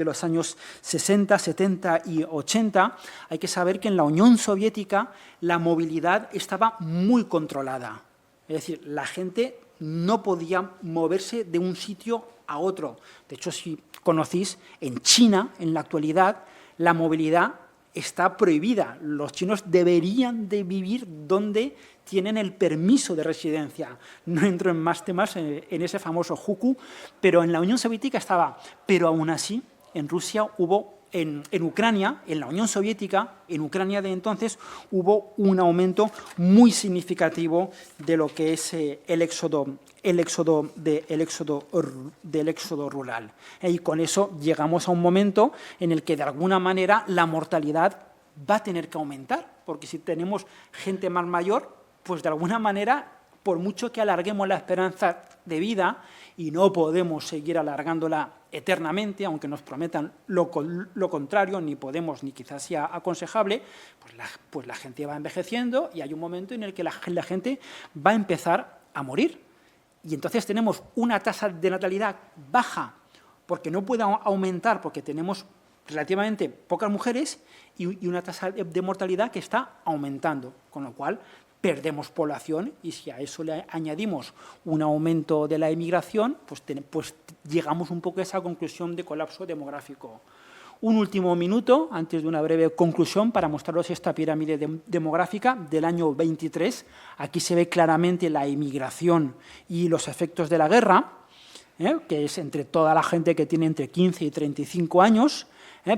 los años 60, 70 y 80. Hay que saber que en la Unión Soviética la movilidad estaba muy controlada. Es decir, la gente no podía moverse de un sitio a otro. De hecho, si conocéis, en China, en la actualidad, la movilidad está prohibida. Los chinos deberían de vivir donde tienen el permiso de residencia. No entro en más temas en ese famoso hukou, pero en la Unión Soviética estaba. Pero aún así, en Rusia hubo, en Ucrania, en la Unión Soviética, en Ucrania de entonces, hubo un aumento muy significativo de lo que es el éxodo rural. Y con eso llegamos a un momento en el que, de alguna manera, la mortalidad va a tener que aumentar, porque si tenemos gente más mayor, pues de alguna manera, por mucho que alarguemos la esperanza de vida, y no podemos seguir alargándola eternamente, aunque nos prometan lo contrario, ni podemos, ni quizás sea aconsejable, pues la gente va envejeciendo y hay un momento en el que la gente va a empezar a morir. Y entonces tenemos una tasa de natalidad baja, porque no puede aumentar, porque tenemos relativamente pocas mujeres, y una tasa de mortalidad que está aumentando, con lo cual perdemos población, y si a eso le añadimos un aumento de la emigración, pues llegamos un poco a esa conclusión de colapso demográfico. Un último minuto, antes de una breve conclusión, para mostraros esta pirámide demográfica del año 23. Aquí se ve claramente la emigración y los efectos de la guerra, que es entre toda la gente que tiene entre 15 y 35 años,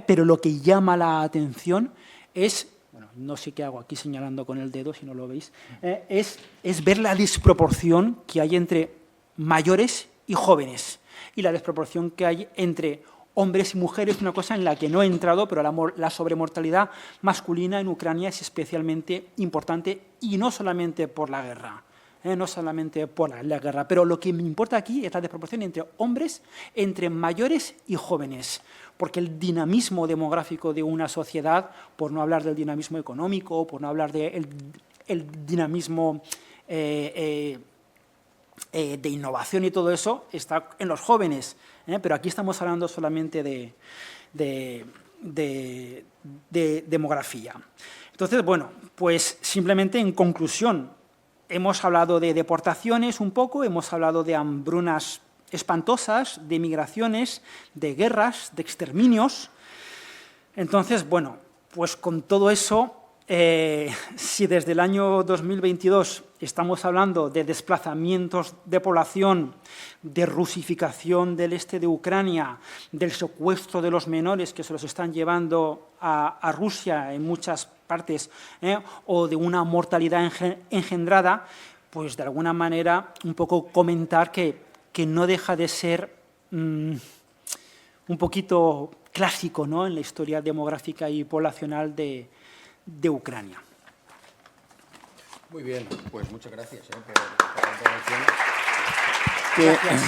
pero lo que llama la atención es, bueno, no sé qué hago aquí señalando con el dedo, si no lo veis, es ver la desproporción que hay entre mayores y jóvenes, y la desproporción que hay entre hombres y mujeres, una cosa en la que no he entrado, pero la sobremortalidad masculina en Ucrania es especialmente importante, y no solamente por la guerra, no solamente por la guerra, pero lo que me importa aquí es la desproporción entre hombres, entre mayores y jóvenes, porque el dinamismo demográfico de una sociedad, por no hablar del dinamismo económico, por no hablar del dinamismo de innovación y todo eso, está en los jóvenes, pero aquí estamos hablando solamente de demografía. Entonces, bueno, pues simplemente en conclusión, hemos hablado de deportaciones un poco, hemos hablado de hambrunas espantosas, de migraciones, de guerras, de exterminios. Entonces, bueno, pues con todo eso, si desde el año 2022 estamos hablando de desplazamientos de población, de rusificación del este de Ucrania, del secuestro de los menores que se los están llevando a Rusia en muchas partes, o de una mortalidad engendrada, pues de alguna manera un poco comentar que no deja de ser un poquito clásico, ¿no?, en la historia demográfica y poblacional de Ucrania. Muy bien, pues muchas gracias por la intervención. Gracias.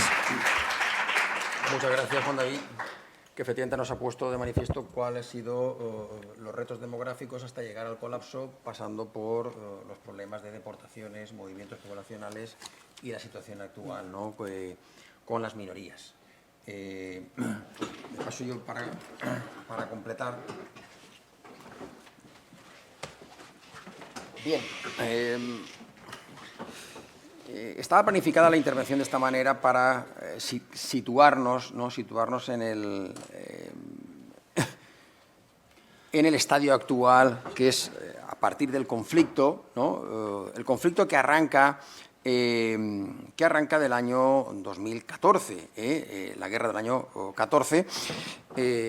Muchas gracias, Juan David, que efectivamente nos ha puesto de manifiesto cuáles han sido los retos demográficos hasta llegar al colapso, pasando por los problemas de deportaciones, movimientos poblacionales y la situación actual, ¿no?, con las minorías. De paso yo para completar. Bien, estaba planificada la intervención de esta manera para situarnos en el estadio actual, que es a partir del conflicto, ¿no?, el conflicto que arranca del año 2014, la guerra del año 14,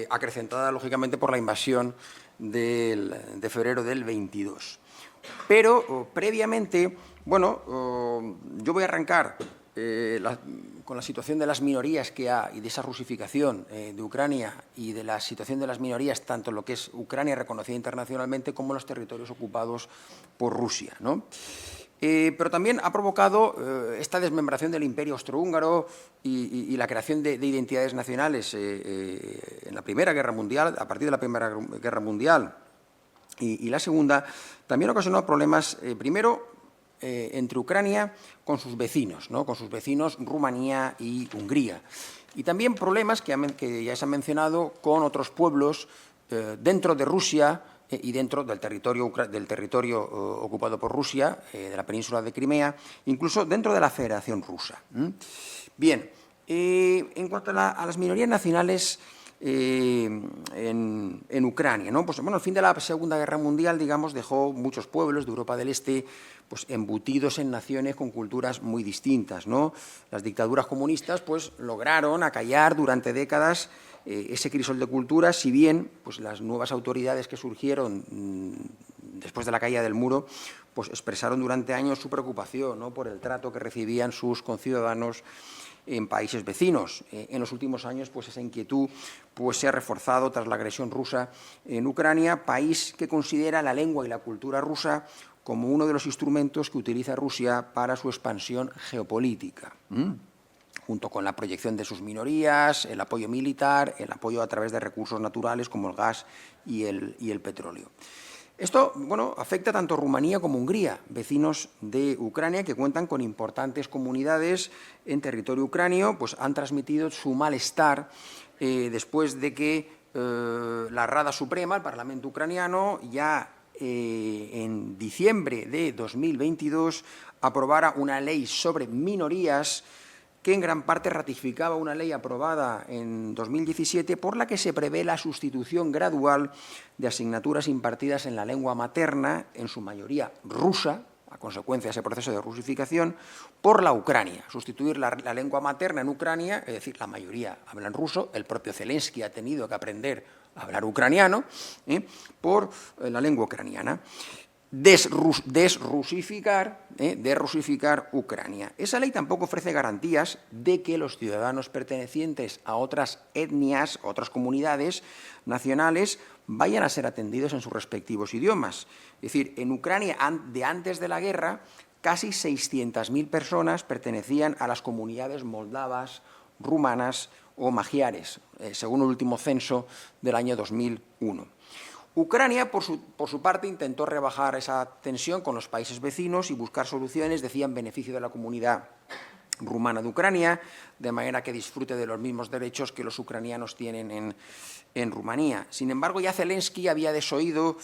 acrecentada lógicamente por la invasión de febrero del 22. Pero previamente, bueno, yo voy a arrancar con la situación de las minorías que hay y de esa rusificación de Ucrania y de la situación de las minorías, tanto en lo que es Ucrania reconocida internacionalmente como en los territorios ocupados por Rusia, ¿no? Pero también ha provocado esta desmembración del Imperio Austrohúngaro y la creación de identidades nacionales en la Primera Guerra Mundial, a partir de la Primera Guerra Mundial y la Segunda, también ocasionó problemas, primero, entre Ucrania con sus vecinos, ¿no?, con sus vecinos Rumanía y Hungría. Y también problemas que ya se han mencionado con otros pueblos dentro de Rusia y dentro del territorio ocupado por Rusia, de la península de Crimea, incluso dentro de la Federación Rusa. Bien, en cuanto a las minorías nacionales, en Ucrania, ¿no? Pues, bueno, el fin de la Segunda Guerra Mundial, digamos, dejó muchos pueblos de Europa del Este pues, embutidos en naciones con culturas muy distintas, ¿no? Las dictaduras comunistas pues, lograron acallar durante décadas ese crisol de culturas, si bien pues, las nuevas autoridades que surgieron después de la caída del muro pues, expresaron durante años su preocupación, ¿no? Por el trato que recibían sus conciudadanos en países vecinos. En los últimos años pues, esa inquietud pues, se ha reforzado tras la agresión rusa en Ucrania, país que considera la lengua y la cultura rusa como uno de los instrumentos que utiliza Rusia para su expansión geopolítica, junto con la proyección de sus minorías, el apoyo militar, el apoyo a través de recursos naturales como el gas y el petróleo. Esto, bueno, afecta tanto a Rumanía como a Hungría, vecinos de Ucrania que cuentan con importantes comunidades en territorio ucranio, pues han transmitido su malestar después de que la Rada Suprema, el Parlamento ucraniano, ya en diciembre de 2022 aprobara una ley sobre minorías que en gran parte ratificaba una ley aprobada en 2017 por la que se prevé la sustitución gradual de asignaturas impartidas en la lengua materna, en su mayoría rusa, a consecuencia de ese proceso de rusificación, por la Ucrania. Sustituir la lengua materna en Ucrania, es decir, la mayoría hablan ruso, el propio Zelensky ha tenido que aprender a hablar ucraniano, por la lengua ucraniana. Desrusificar Ucrania. Esa ley tampoco ofrece garantías de que los ciudadanos pertenecientes a otras etnias, otras comunidades nacionales, vayan a ser atendidos en sus respectivos idiomas. Es decir, en Ucrania, de antes de la guerra, casi 600.000 personas pertenecían a las comunidades moldavas, rumanas o magiares, según el último censo del año 2001. Ucrania, por su parte, intentó rebajar esa tensión con los países vecinos y buscar soluciones, decía, en beneficio de la comunidad rumana de Ucrania, de manera que disfrute de los mismos derechos que los ucranianos tienen en Rumanía. Sin embargo, ya Zelensky había desoído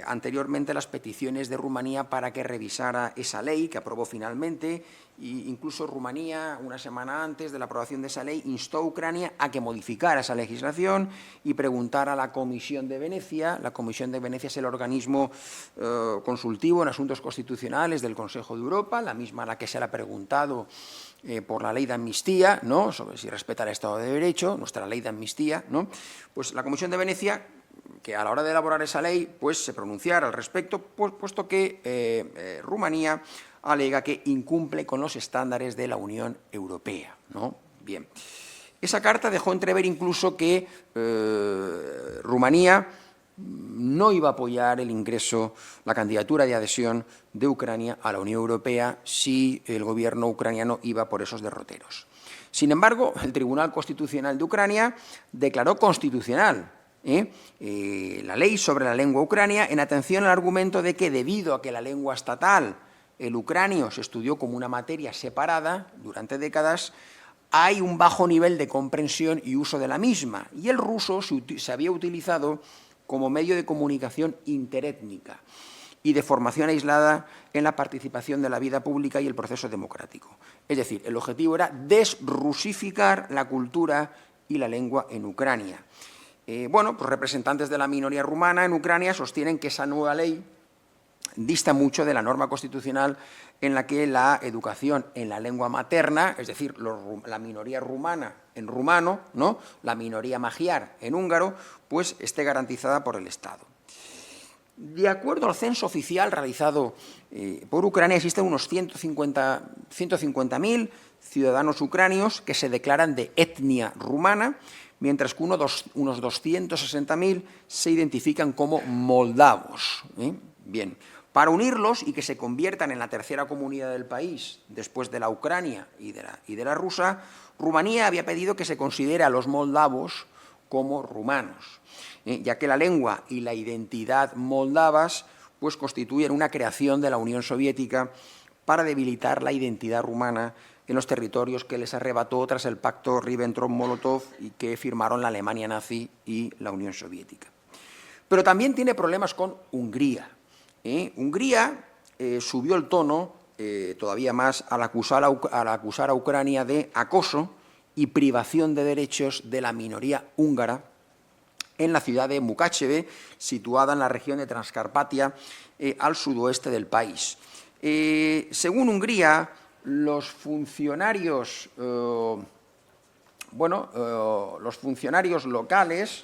anteriormente las peticiones de Rumanía para que revisara esa ley que aprobó finalmente. E incluso Rumanía, una semana antes de la aprobación de esa ley, instó a Ucrania a que modificara esa legislación y preguntara a la Comisión de Venecia. La Comisión de Venecia es el organismo consultivo en asuntos constitucionales del Consejo de Europa, la misma a la que se le ha preguntado por la ley de amnistía, ¿no? Sobre si respeta el Estado de Derecho, nuestra ley de amnistía, ¿no? Pues la Comisión de Venecia, que a la hora de elaborar esa ley, pues se pronunciara al respecto, puesto que Rumanía alega que incumple con los estándares de la Unión Europea, ¿no? Bien. Esa carta dejó entrever incluso que Rumanía no iba a apoyar el ingreso, la candidatura de adhesión de Ucrania a la Unión Europea si el gobierno ucraniano iba por esos derroteros. Sin embargo, el Tribunal Constitucional de Ucrania declaró constitucional la ley sobre la lengua ucrania en atención al argumento de que debido a que la lengua estatal, el ucranio, se estudió como una materia separada durante décadas, hay un bajo nivel de comprensión y uso de la misma, y el ruso se había utilizado como medio de comunicación interétnica y de formación aislada en la participación de la vida pública y el proceso democrático. Es decir, el objetivo era desrusificar la cultura y la lengua en Ucrania. Bueno, pues representantes de la minoría rumana en Ucrania sostienen que esa nueva ley dista mucho de la norma constitucional en la que la educación en la lengua materna, es decir, la minoría rumana en rumano, ¿no? La minoría magiar en húngaro, pues esté garantizada por el Estado. De acuerdo al censo oficial realizado por Ucrania, existen unos 150.000 ciudadanos ucranios que se declaran de etnia rumana, mientras que unos 260.000 se identifican como moldavos. Bien. Para unirlos y que se conviertan en la tercera comunidad del país, después de la Ucrania y de la rusa, Rumanía había pedido que se considere a los moldavos como rumanos, ya que la lengua y la identidad moldavas pues, constituyen una creación de la Unión Soviética para debilitar la identidad rumana en los territorios que les arrebató tras el pacto Ribbentrop-Molotov y que firmaron la Alemania nazi y la Unión Soviética. Pero también tiene problemas con Hungría. Hungría subió el tono todavía más al acusar a Ucrania de acoso y privación de derechos de la minoría húngara en la ciudad de Mukachevo, situada en la región de Transcarpatia, al sudoeste del país. Según Hungría, los funcionarios, los funcionarios locales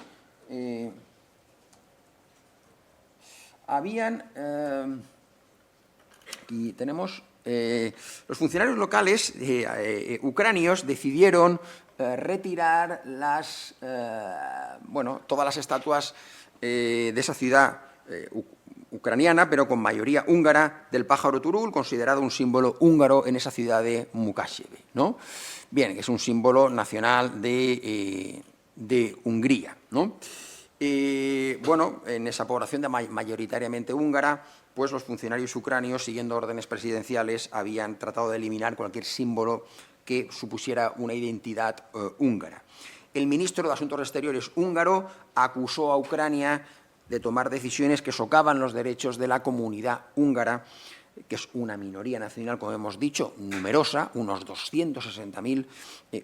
aquí tenemos, los funcionarios locales ucranios decidieron retirar todas las estatuas de esa ciudad ucraniana, pero con mayoría húngara, del pájaro turul, considerado un símbolo húngaro en esa ciudad de Mukachevo, ¿no? Bien, que es un símbolo nacional de Hungría, ¿no? En esa población mayoritariamente húngara, pues los funcionarios ucranios, siguiendo órdenes presidenciales, habían tratado de eliminar cualquier símbolo que supusiera una identidad húngara. El ministro de Asuntos Exteriores húngaro acusó a Ucrania de tomar decisiones que socavan los derechos de la comunidad húngara, que es una minoría nacional, como hemos dicho, numerosa, unos 260.000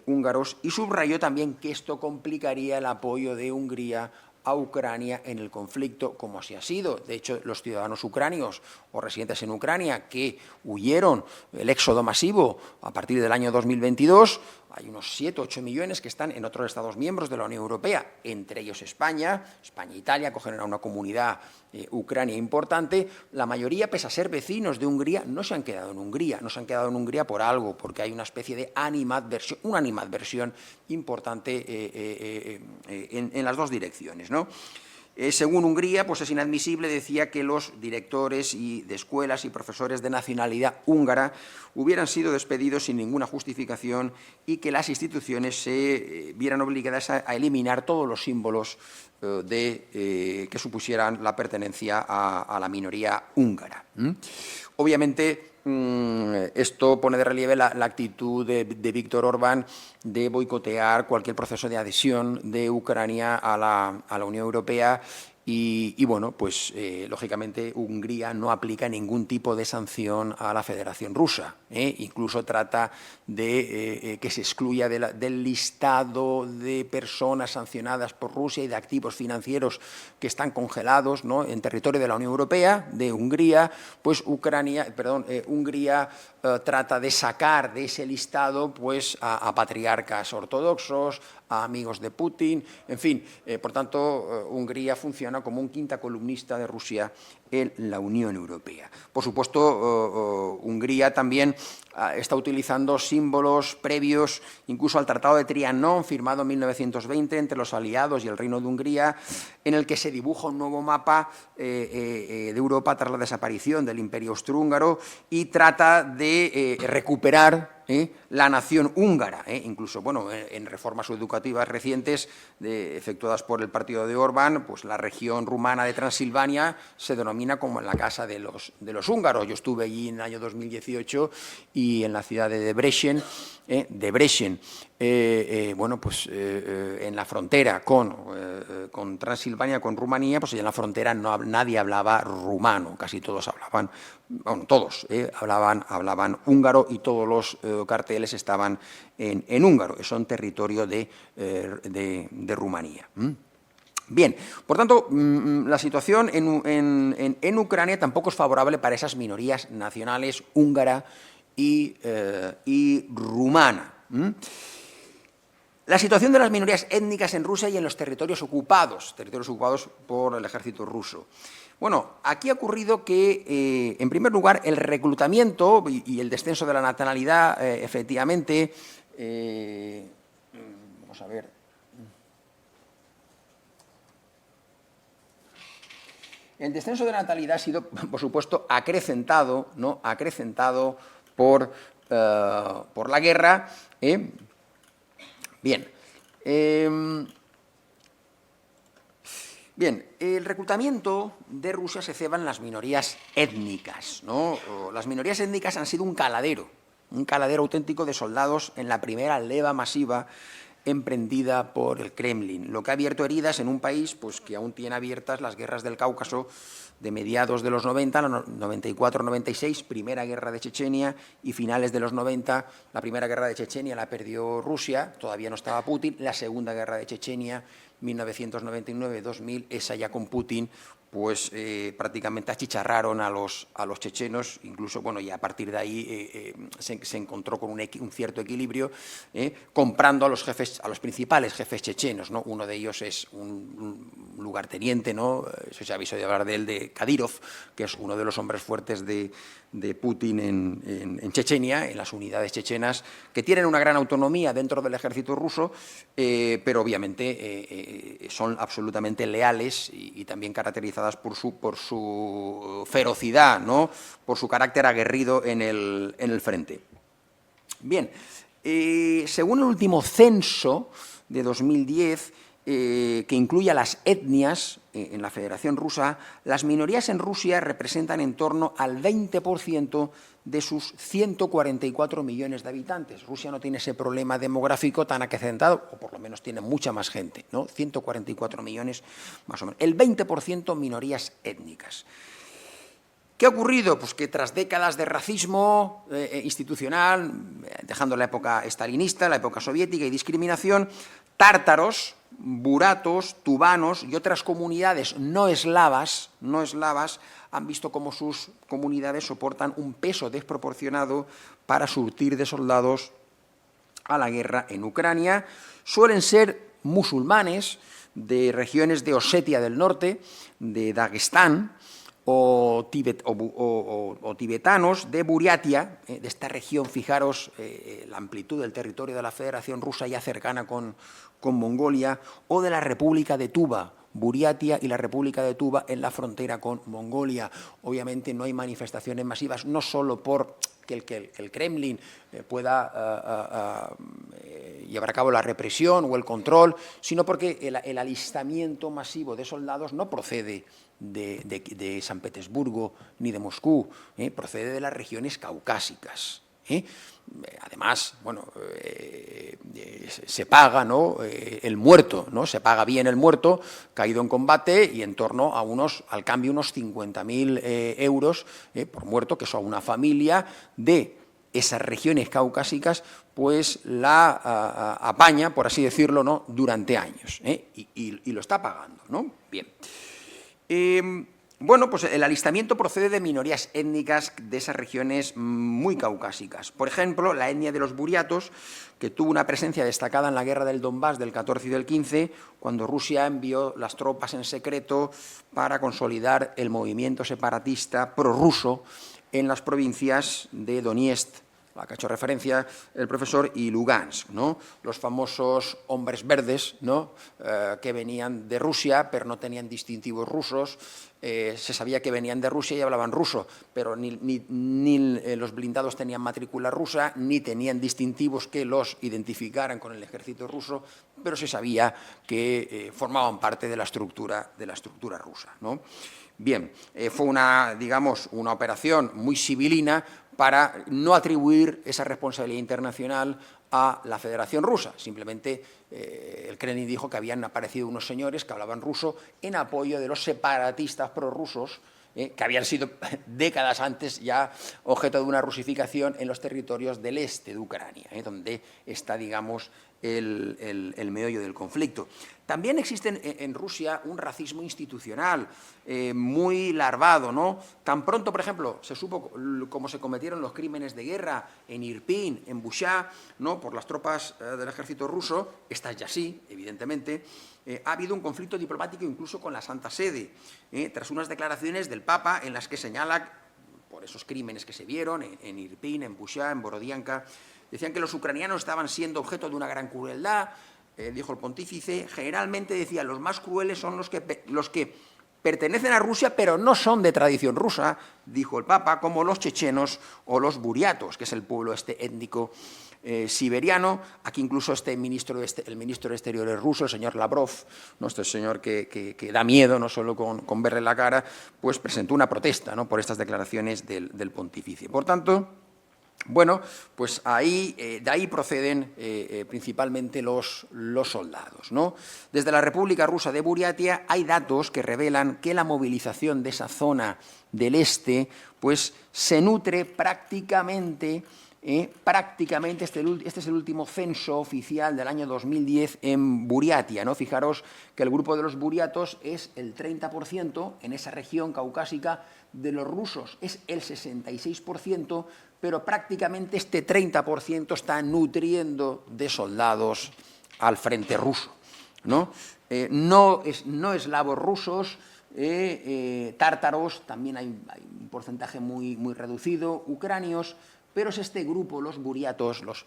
húngaros, y subrayó también que esto complicaría el apoyo de Hungría a Ucrania en el conflicto, como así ha sido. De hecho, los ciudadanos ucranios o residentes en Ucrania que huyeron el éxodo masivo a partir del año 2022, hay unos 7 o 8 millones que están en otros Estados miembros de la Unión Europea, entre ellos España e Italia, cogen a una comunidad ucrania importante. La mayoría, pese a ser vecinos de Hungría, no se han quedado en Hungría. No se han quedado en Hungría por algo, porque hay una especie de una animadversión importante en las dos direcciones, ¿no? Según Hungría, pues es inadmisible, decía, que los directores de escuelas y profesores de nacionalidad húngara hubieran sido despedidos sin ninguna justificación y que las instituciones se vieran obligadas a eliminar todos los símbolos que supusieran la pertenencia a la minoría húngara. Obviamente, esto pone de relieve la actitud de Víktor Orbán de boicotear cualquier proceso de adhesión de Ucrania a la Unión Europea y bueno, pues lógicamente Hungría no aplica ningún tipo de sanción a la Federación Rusa. Incluso trata de que se excluya del listado de personas sancionadas por Rusia y de activos financieros que están congelados, ¿no?, en territorio de la Unión Europea, de Hungría. Pues Hungría trata de sacar de ese listado pues a patriarcas ortodoxos, a amigos de Putin, en fin. Por tanto, Hungría funciona como un quinta columnista de Rusia en la Unión Europea. Por supuesto, Hungría también está utilizando símbolos previos incluso al Tratado de Trianón, firmado en 1920 entre los aliados y el Reino de Hungría, en el que se dibuja un nuevo mapa de Europa tras la desaparición del Imperio Austrohúngaro y trata de recuperar la nación húngara. Incluso, bueno, en reformas educativas recientes efectuadas por el partido de Orbán, pues la región rumana de Transilvania se denomina como la casa de los húngaros. Yo estuve allí en el año 2018 y en la ciudad de Debrecen, en la frontera con Transilvania, con Rumanía, pues en la frontera nadie hablaba rumano, casi todos hablaban, hablaban húngaro y todos los carteles estaban en húngaro, que son territorio de Rumanía. Bien, por tanto, la situación en Ucrania tampoco es favorable para esas minorías nacionales húngara y rumana. La situación de las minorías étnicas en Rusia y en los territorios ocupados por el ejército ruso. Bueno, aquí ha ocurrido que, en primer lugar, el reclutamiento y el descenso de la natalidad, efectivamente, vamos a ver. El descenso de la natalidad ha sido, por supuesto, acrecentado por la guerra. Bien. Bien, el reclutamiento de Rusia se ceba en las minorías étnicas, ¿no? Las minorías étnicas han sido un caladero auténtico de soldados en la primera leva masiva emprendida por el Kremlin, lo que ha abierto heridas en un país pues, que aún tiene abiertas las guerras del Cáucaso de mediados de los 90, 94-96, primera guerra de Chechenia, y finales de los 90, la primera guerra de Chechenia la perdió Rusia, todavía no estaba Putin, la segunda guerra de Chechenia, 1999-2000, esa ya con Putin, pues prácticamente achicharraron a los chechenos, incluso, bueno, y a partir de ahí se encontró con un cierto equilibrio, comprando a los principales jefes chechenos, ¿no? Uno de ellos es un lugarteniente, ¿no? Eso se ha visto de hablar de él, de Kadyrov, que es uno de los hombres fuertes de Putin en Chechenia, en las unidades chechenas, que tienen una gran autonomía dentro del ejército ruso, pero obviamente son absolutamente leales y también caracterizadas por su ferocidad, ¿no? Por su carácter aguerrido en el frente. Bien, según el último censo de 2010, que incluye a las etnias en la Federación Rusa, las minorías en Rusia representan en torno al 20% de sus 144 millones de habitantes. Rusia no tiene ese problema demográfico tan acrecentado, o por lo menos tiene mucha más gente, ¿no? 144 millones más o menos. El 20% minorías étnicas. ¿Qué ha ocurrido? Pues que tras décadas de racismo institucional, dejando la época estalinista, la época soviética y discriminación, tártaros, buratos, tubanos y otras comunidades no eslavas han visto cómo sus comunidades soportan un peso desproporcionado para surtir de soldados a la guerra en Ucrania. Suelen ser musulmanes de regiones de Osetia del Norte, de Dagestán, o tibetanos de Buriatia, de esta región, fijaros la amplitud del territorio de la Federación Rusa ya cercana con Mongolia, o de la República de Tuva, Buriatia y la República de Tuva en la frontera con Mongolia. Obviamente no hay manifestaciones masivas, no solo por que el Kremlin pueda llevar a cabo la represión o el control, sino porque el alistamiento masivo de soldados no procede de San Petersburgo ni de Moscú, procede de las regiones caucásicas. Además, bueno, se paga, ¿no? El muerto, ¿no? Se paga bien el muerto caído en combate y en torno a al cambio unos 50.000 euros por muerto, que eso a una familia de esas regiones caucásicas pues la apaña, por así decirlo, ¿no? Durante años, y lo está pagando, ¿no? Bien. Bueno, pues el alistamiento procede de minorías étnicas de esas regiones muy caucásicas. Por ejemplo, la etnia de los buriatos, que tuvo una presencia destacada en la guerra del Donbass del 14 y del 15, cuando Rusia envió las tropas en secreto para consolidar el movimiento separatista prorruso en las provincias de Donetsk, a la que ha hecho referencia el profesor, y Lugansk, ¿no? Los famosos hombres verdes, ¿no? Que venían de Rusia, pero no tenían distintivos rusos. Se sabía que venían de Rusia y hablaban ruso, pero ni los blindados tenían matrícula rusa, ni tenían distintivos que los identificaran con el ejército ruso, pero se sabía que formaban parte de la estructura rusa, ¿no? Bien, fue una operación muy civilina para no atribuir esa responsabilidad internacional a la Federación Rusa. Simplemente el Kremlin dijo que habían aparecido unos señores que hablaban ruso en apoyo de los separatistas prorrusos, que habían sido décadas antes ya objeto de una rusificación en los territorios del este de Ucrania, donde está, digamos, el meollo del conflicto. También existe en Rusia un racismo institucional muy larvado, ¿no? Tan pronto, por ejemplo, se supo cómo se cometieron los crímenes de guerra en Irpin, en Bucha, ¿no? Por las tropas del ejército ruso, estas ya sí, evidentemente, ha habido un conflicto diplomático incluso con la Santa Sede, tras unas declaraciones del Papa en las que señala, por esos crímenes que se vieron en Irpin, en Bucha, en Borodianka, decían que los ucranianos estaban siendo objeto de una gran crueldad, dijo el pontífice. Generalmente decía, los más crueles son los que pertenecen a Rusia, pero no son de tradición rusa, dijo el Papa, como los chechenos o los buriatos, que es el pueblo étnico siberiano. Aquí incluso el ministro de Exteriores ruso, el señor Lavrov, ¿no? Este señor que da miedo, no solo con verle la cara, pues presentó una protesta, ¿no? Por estas declaraciones del pontífice. Por tanto, Bueno, pues de ahí proceden principalmente los soldados, ¿no? Desde la República Rusa de Buriatia hay datos que revelan que la movilización de esa zona del este pues, se nutre prácticamente, este es el último censo oficial del año 2010 en Buriatia, ¿no? Fijaros que el grupo de los buriatos es el 30% en esa región caucásica, de los rusos es el 66%, pero prácticamente este 30% está nutriendo de soldados al frente ruso, ¿no? No eslavos rusos, tártaros, también hay un porcentaje muy reducido, ucranios, pero es este grupo, los buriatos, los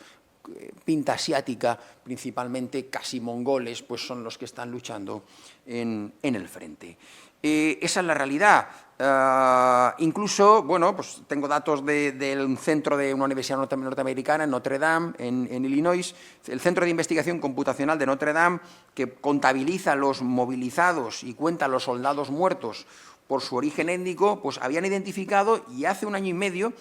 pinta asiática, principalmente casi mongoles, pues son los que están luchando en el frente. Esa es la realidad. Incluso, bueno, pues tengo datos del centro de una universidad norteamericana, en Notre Dame, en Illinois, el Centro de Investigación Computacional de Notre Dame, que contabiliza los movilizados y cuenta los soldados muertos por su origen étnico, pues habían identificado, y hace un año y medio,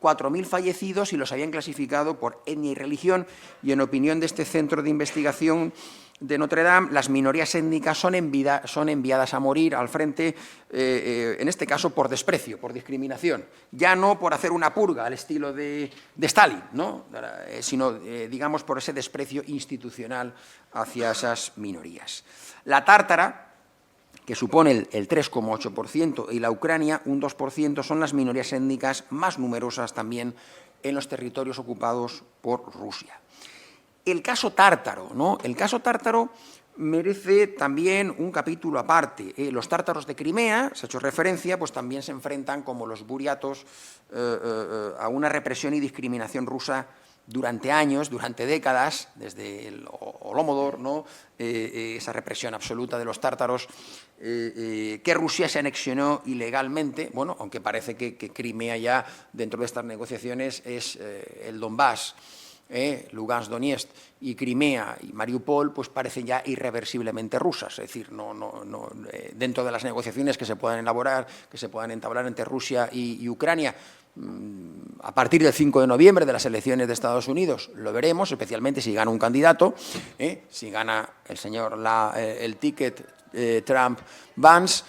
4.000 fallecidos y los habían clasificado por etnia y religión, y en opinión de este centro de investigación de Notre Dame, las minorías étnicas son enviadas a morir al frente, en este caso por desprecio, por discriminación, ya no por hacer una purga al estilo de Stalin, ¿no? Sino, digamos, por ese desprecio institucional hacia esas minorías. La tártara, que supone el 3,8%, y la Ucrania, un 2%, son las minorías étnicas más numerosas también en los territorios ocupados por Rusia. El caso tártaro, ¿no? El caso tártaro merece también un capítulo aparte. Los tártaros de Crimea, se ha hecho referencia, pues también se enfrentan, como los buriatos, a una represión y discriminación rusa durante años, durante décadas, desde el Holodomor, ¿no? Esa represión absoluta de los tártaros, que Rusia se anexionó ilegalmente, bueno, aunque parece que Crimea ya, dentro de estas negociaciones, es el Donbass, Lugansk, Donetsk y Crimea y Mariupol, pues parecen ya irreversiblemente rusas. Es decir, dentro de las negociaciones que se puedan elaborar, que se puedan entablar entre Rusia y Ucrania, a partir del 5 de noviembre de las elecciones de Estados Unidos, lo veremos, especialmente si gana un candidato, si gana el ticket Trump-Vance,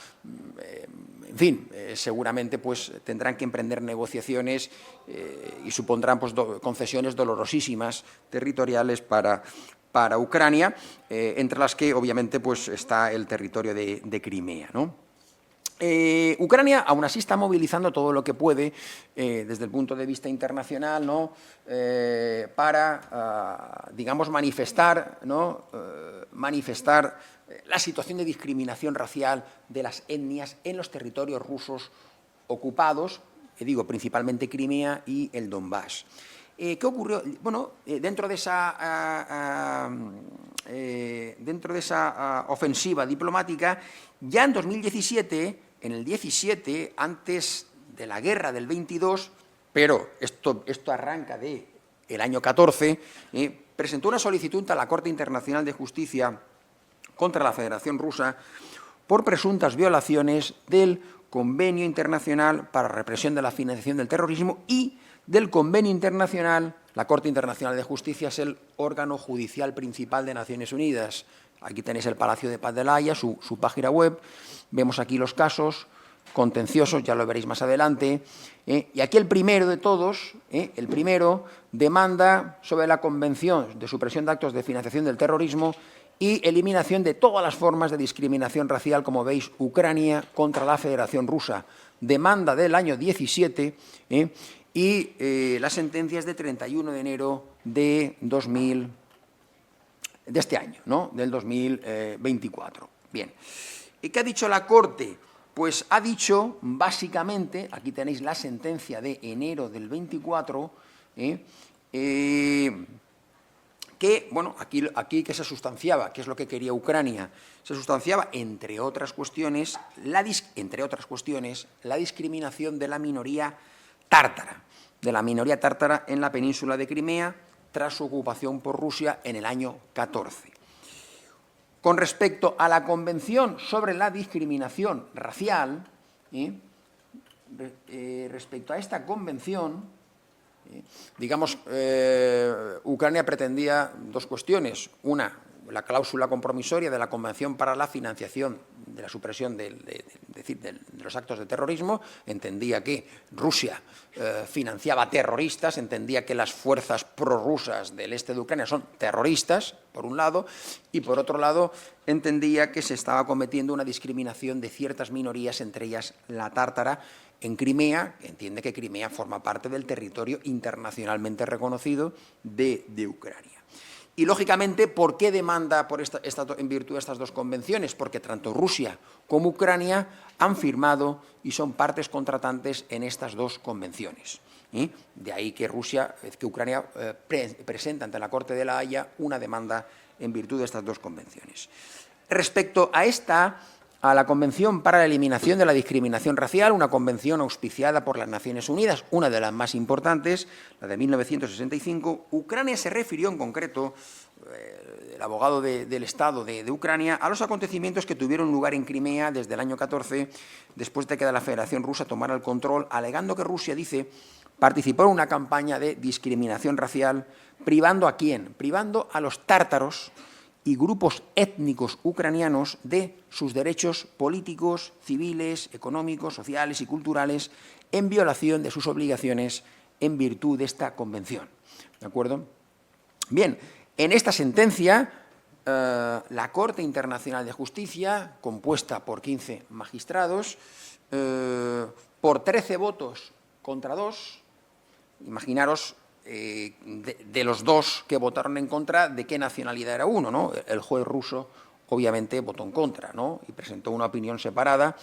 en fin, seguramente pues, tendrán que emprender negociaciones y supondrán pues, concesiones dolorosísimas territoriales para Ucrania, entre las que obviamente pues, está el territorio de Crimea, ¿no? Ucrania aún así está movilizando todo lo que puede desde el punto de vista internacional, ¿no? Para, digamos, manifestar, ¿no? La situación de discriminación racial de las etnias en los territorios rusos ocupados, digo, principalmente Crimea y el Donbass. ¿Qué ocurrió? Bueno, dentro de esa ofensiva diplomática, ya en 2017, en el 17, antes de la guerra del 22, pero esto arranca del año 14, presentó una solicitud a la Corte Internacional de Justicia contra la Federación Rusa por presuntas violaciones del Convenio Internacional para la Represión de la Financiación del Terrorismo y del Convenio Internacional. La Corte Internacional de Justicia es el órgano judicial principal de Naciones Unidas. Aquí tenéis el Palacio de Paz de La Haya, su página web. Vemos aquí los casos contenciosos, ya lo veréis más adelante. Y aquí el primero de todos, el primero, demanda sobre la Convención de Supresión de Actos de Financiación del Terrorismo y eliminación de todas las formas de discriminación racial, como veis, Ucrania contra la Federación Rusa. Demanda del año 17 y la sentencia es de 31 de enero de este año, ¿no? Del 2024. Bien. ¿Y qué ha dicho la Corte? Pues ha dicho, básicamente, aquí tenéis la sentencia de enero del 24, que, bueno, aquí que se sustanciaba, qué es lo que quería Ucrania, se sustanciaba, entre otras cuestiones, la discriminación de la minoría tártara, en la península de Crimea, tras su ocupación por Rusia en el año 14. Con respecto a la Convención sobre la Discriminación Racial, respecto a esta convención, Digamos, Ucrania pretendía dos cuestiones. Una, la cláusula compromisoria de la Convención para la financiación de la supresión de los actos de terrorismo. Entendía que Rusia financiaba terroristas, entendía que las fuerzas prorrusas del este de Ucrania son terroristas, por un lado, y por otro lado entendía que se estaba cometiendo una discriminación de ciertas minorías, entre ellas la tártara, en Crimea, que entiende que Crimea forma parte del territorio internacionalmente reconocido de Ucrania. Y, lógicamente, ¿por qué demanda en virtud de estas dos convenciones? Porque tanto Rusia como Ucrania han firmado y son partes contratantes en estas dos convenciones. De ahí que Ucrania presenta ante la Corte de La Haya una demanda en virtud de estas dos convenciones. Respecto a la Convención para la Eliminación de la Discriminación Racial, una convención auspiciada por las Naciones Unidas, una de las más importantes, la de 1965, Ucrania se refirió en concreto, el abogado del Estado de Ucrania, a los acontecimientos que tuvieron lugar en Crimea desde el año 14, después de que la Federación Rusa tomara el control, alegando que Rusia, dice, participó en una campaña de discriminación racial, privando ¿a quién? Privando a los tártaros y grupos étnicos ucranianos de sus derechos políticos, civiles, económicos, sociales y culturales, en violación de sus obligaciones en virtud de esta convención. ¿De acuerdo? Bien, en esta sentencia, la Corte Internacional de Justicia, compuesta por 15 magistrados, por 13 votos contra 2, imaginaros, de los dos que votaron en contra, ¿de qué nacionalidad era uno, ¿no? El juez ruso, obviamente, votó en contra, ¿no? Y presentó una opinión separada,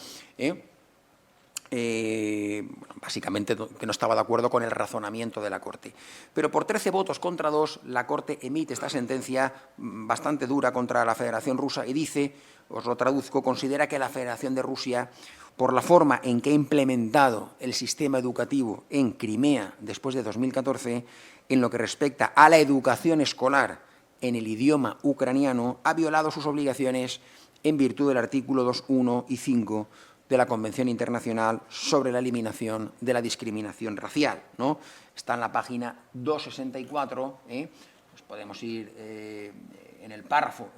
básicamente que no estaba de acuerdo con el razonamiento de la Corte. Pero por 13 votos contra 2, la Corte emite esta sentencia bastante dura contra la Federación Rusa y dice, os lo traduzco, considera que la Federación de Rusia, por la forma en que ha implementado el sistema educativo en Crimea después de 2014, en lo que respecta a la educación escolar en el idioma ucraniano, ha violado sus obligaciones en virtud del artículo 2.1 y 5 de la Convención Internacional sobre la Eliminación de la Discriminación Racial, ¿no? Está en la página 264, pues podemos ir en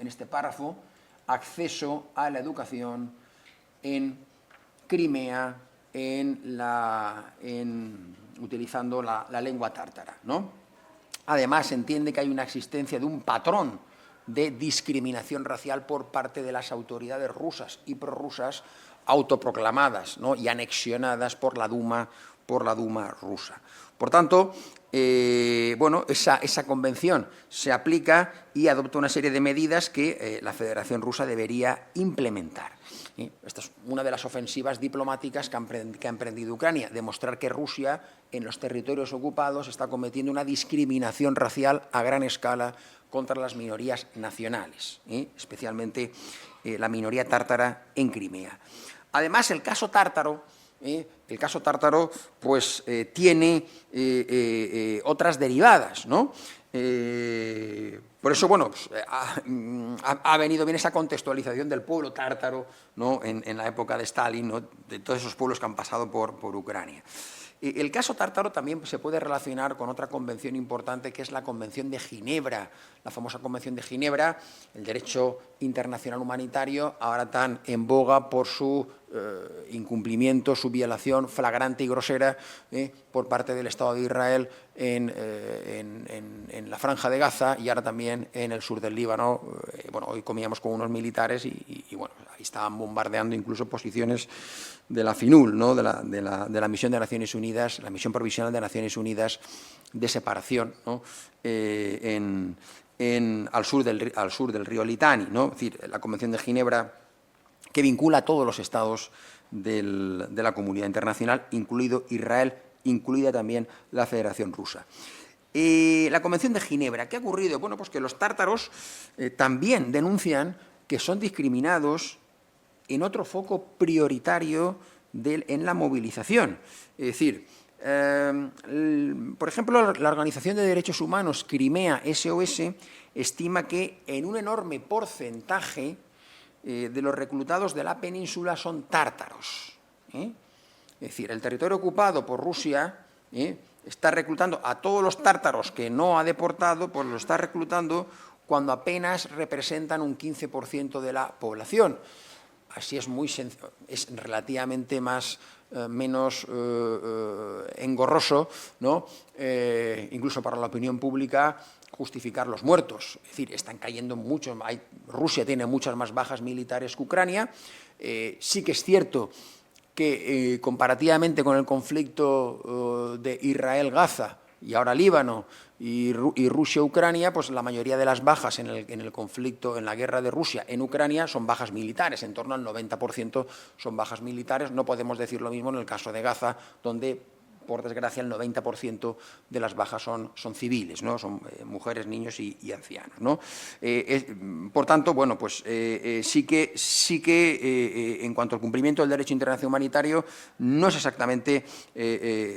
este párrafo, acceso a la educación en Crimea utilizando la lengua tártara, ¿no? Además, se entiende que hay una existencia de un patrón de discriminación racial por parte de las autoridades rusas y prorrusas autoproclamadas, ¿no? Y anexionadas por la Duma rusa. Por tanto, bueno, esa convención se aplica y adopta una serie de medidas que la Federación Rusa debería implementar. Esta es una de las ofensivas diplomáticas que ha emprendido Ucrania, demostrar que Rusia en los territorios ocupados está cometiendo una discriminación racial a gran escala contra las minorías nacionales, especialmente la minoría tártara en Crimea. Además, el caso tártaro pues, tiene otras derivadas, ¿no? Por eso, bueno, pues, ha venido bien esa contextualización del pueblo tártaro, ¿no? en la época de Stalin, ¿no? De todos esos pueblos que han pasado por Ucrania. El caso tártaro también se puede relacionar con otra convención importante, que es la Convención de Ginebra, la famosa Convención de Ginebra, el derecho internacional humanitario, ahora tan en boga por su incumplimiento, su violación flagrante y grosera por parte del Estado de Israel en la Franja de Gaza y ahora también en el sur del Líbano. Bueno, hoy comíamos con unos militares y bueno, ahí estaban bombardeando incluso posiciones de la FINUL, ¿no? de la Misión de Naciones Unidas, la Misión Provisional de Naciones Unidas de Separación, ¿no? Al sur del río Litani, ¿no? Es decir, la Convención de Ginebra, que vincula a todos los estados de la comunidad internacional, incluido Israel, incluida también la Federación Rusa. La Convención de Ginebra, ¿qué ha ocurrido? Bueno, pues que los tártaros también denuncian que son discriminados en otro foco prioritario en la movilización. Es decir, por ejemplo, la Organización de Derechos Humanos Crimea SOS estima que en un enorme porcentaje de los reclutados de la península son tártaros. Es decir, el territorio ocupado por Rusia está reclutando a todos los tártaros que no ha deportado, pues los está reclutando cuando apenas representan un 15% de la población. Así es es relativamente menos engorroso, ¿no? Incluso para la opinión pública, justificar los muertos. Es decir, están cayendo muchos. Rusia tiene muchas más bajas militares que Ucrania. Sí que es cierto que comparativamente con el conflicto de Israel-Gaza y ahora Líbano y Rusia-Ucrania, pues la mayoría de las bajas en el conflicto, en la guerra de Rusia en Ucrania, son bajas militares, en torno al 90% son bajas militares. No podemos decir lo mismo en el caso de Gaza, donde, por desgracia, el 90% de las bajas son civiles, ¿no? Son mujeres, niños y ancianos, ¿no? Por tanto, bueno, pues sí que en cuanto al cumplimiento del derecho internacional humanitario, no es exactamente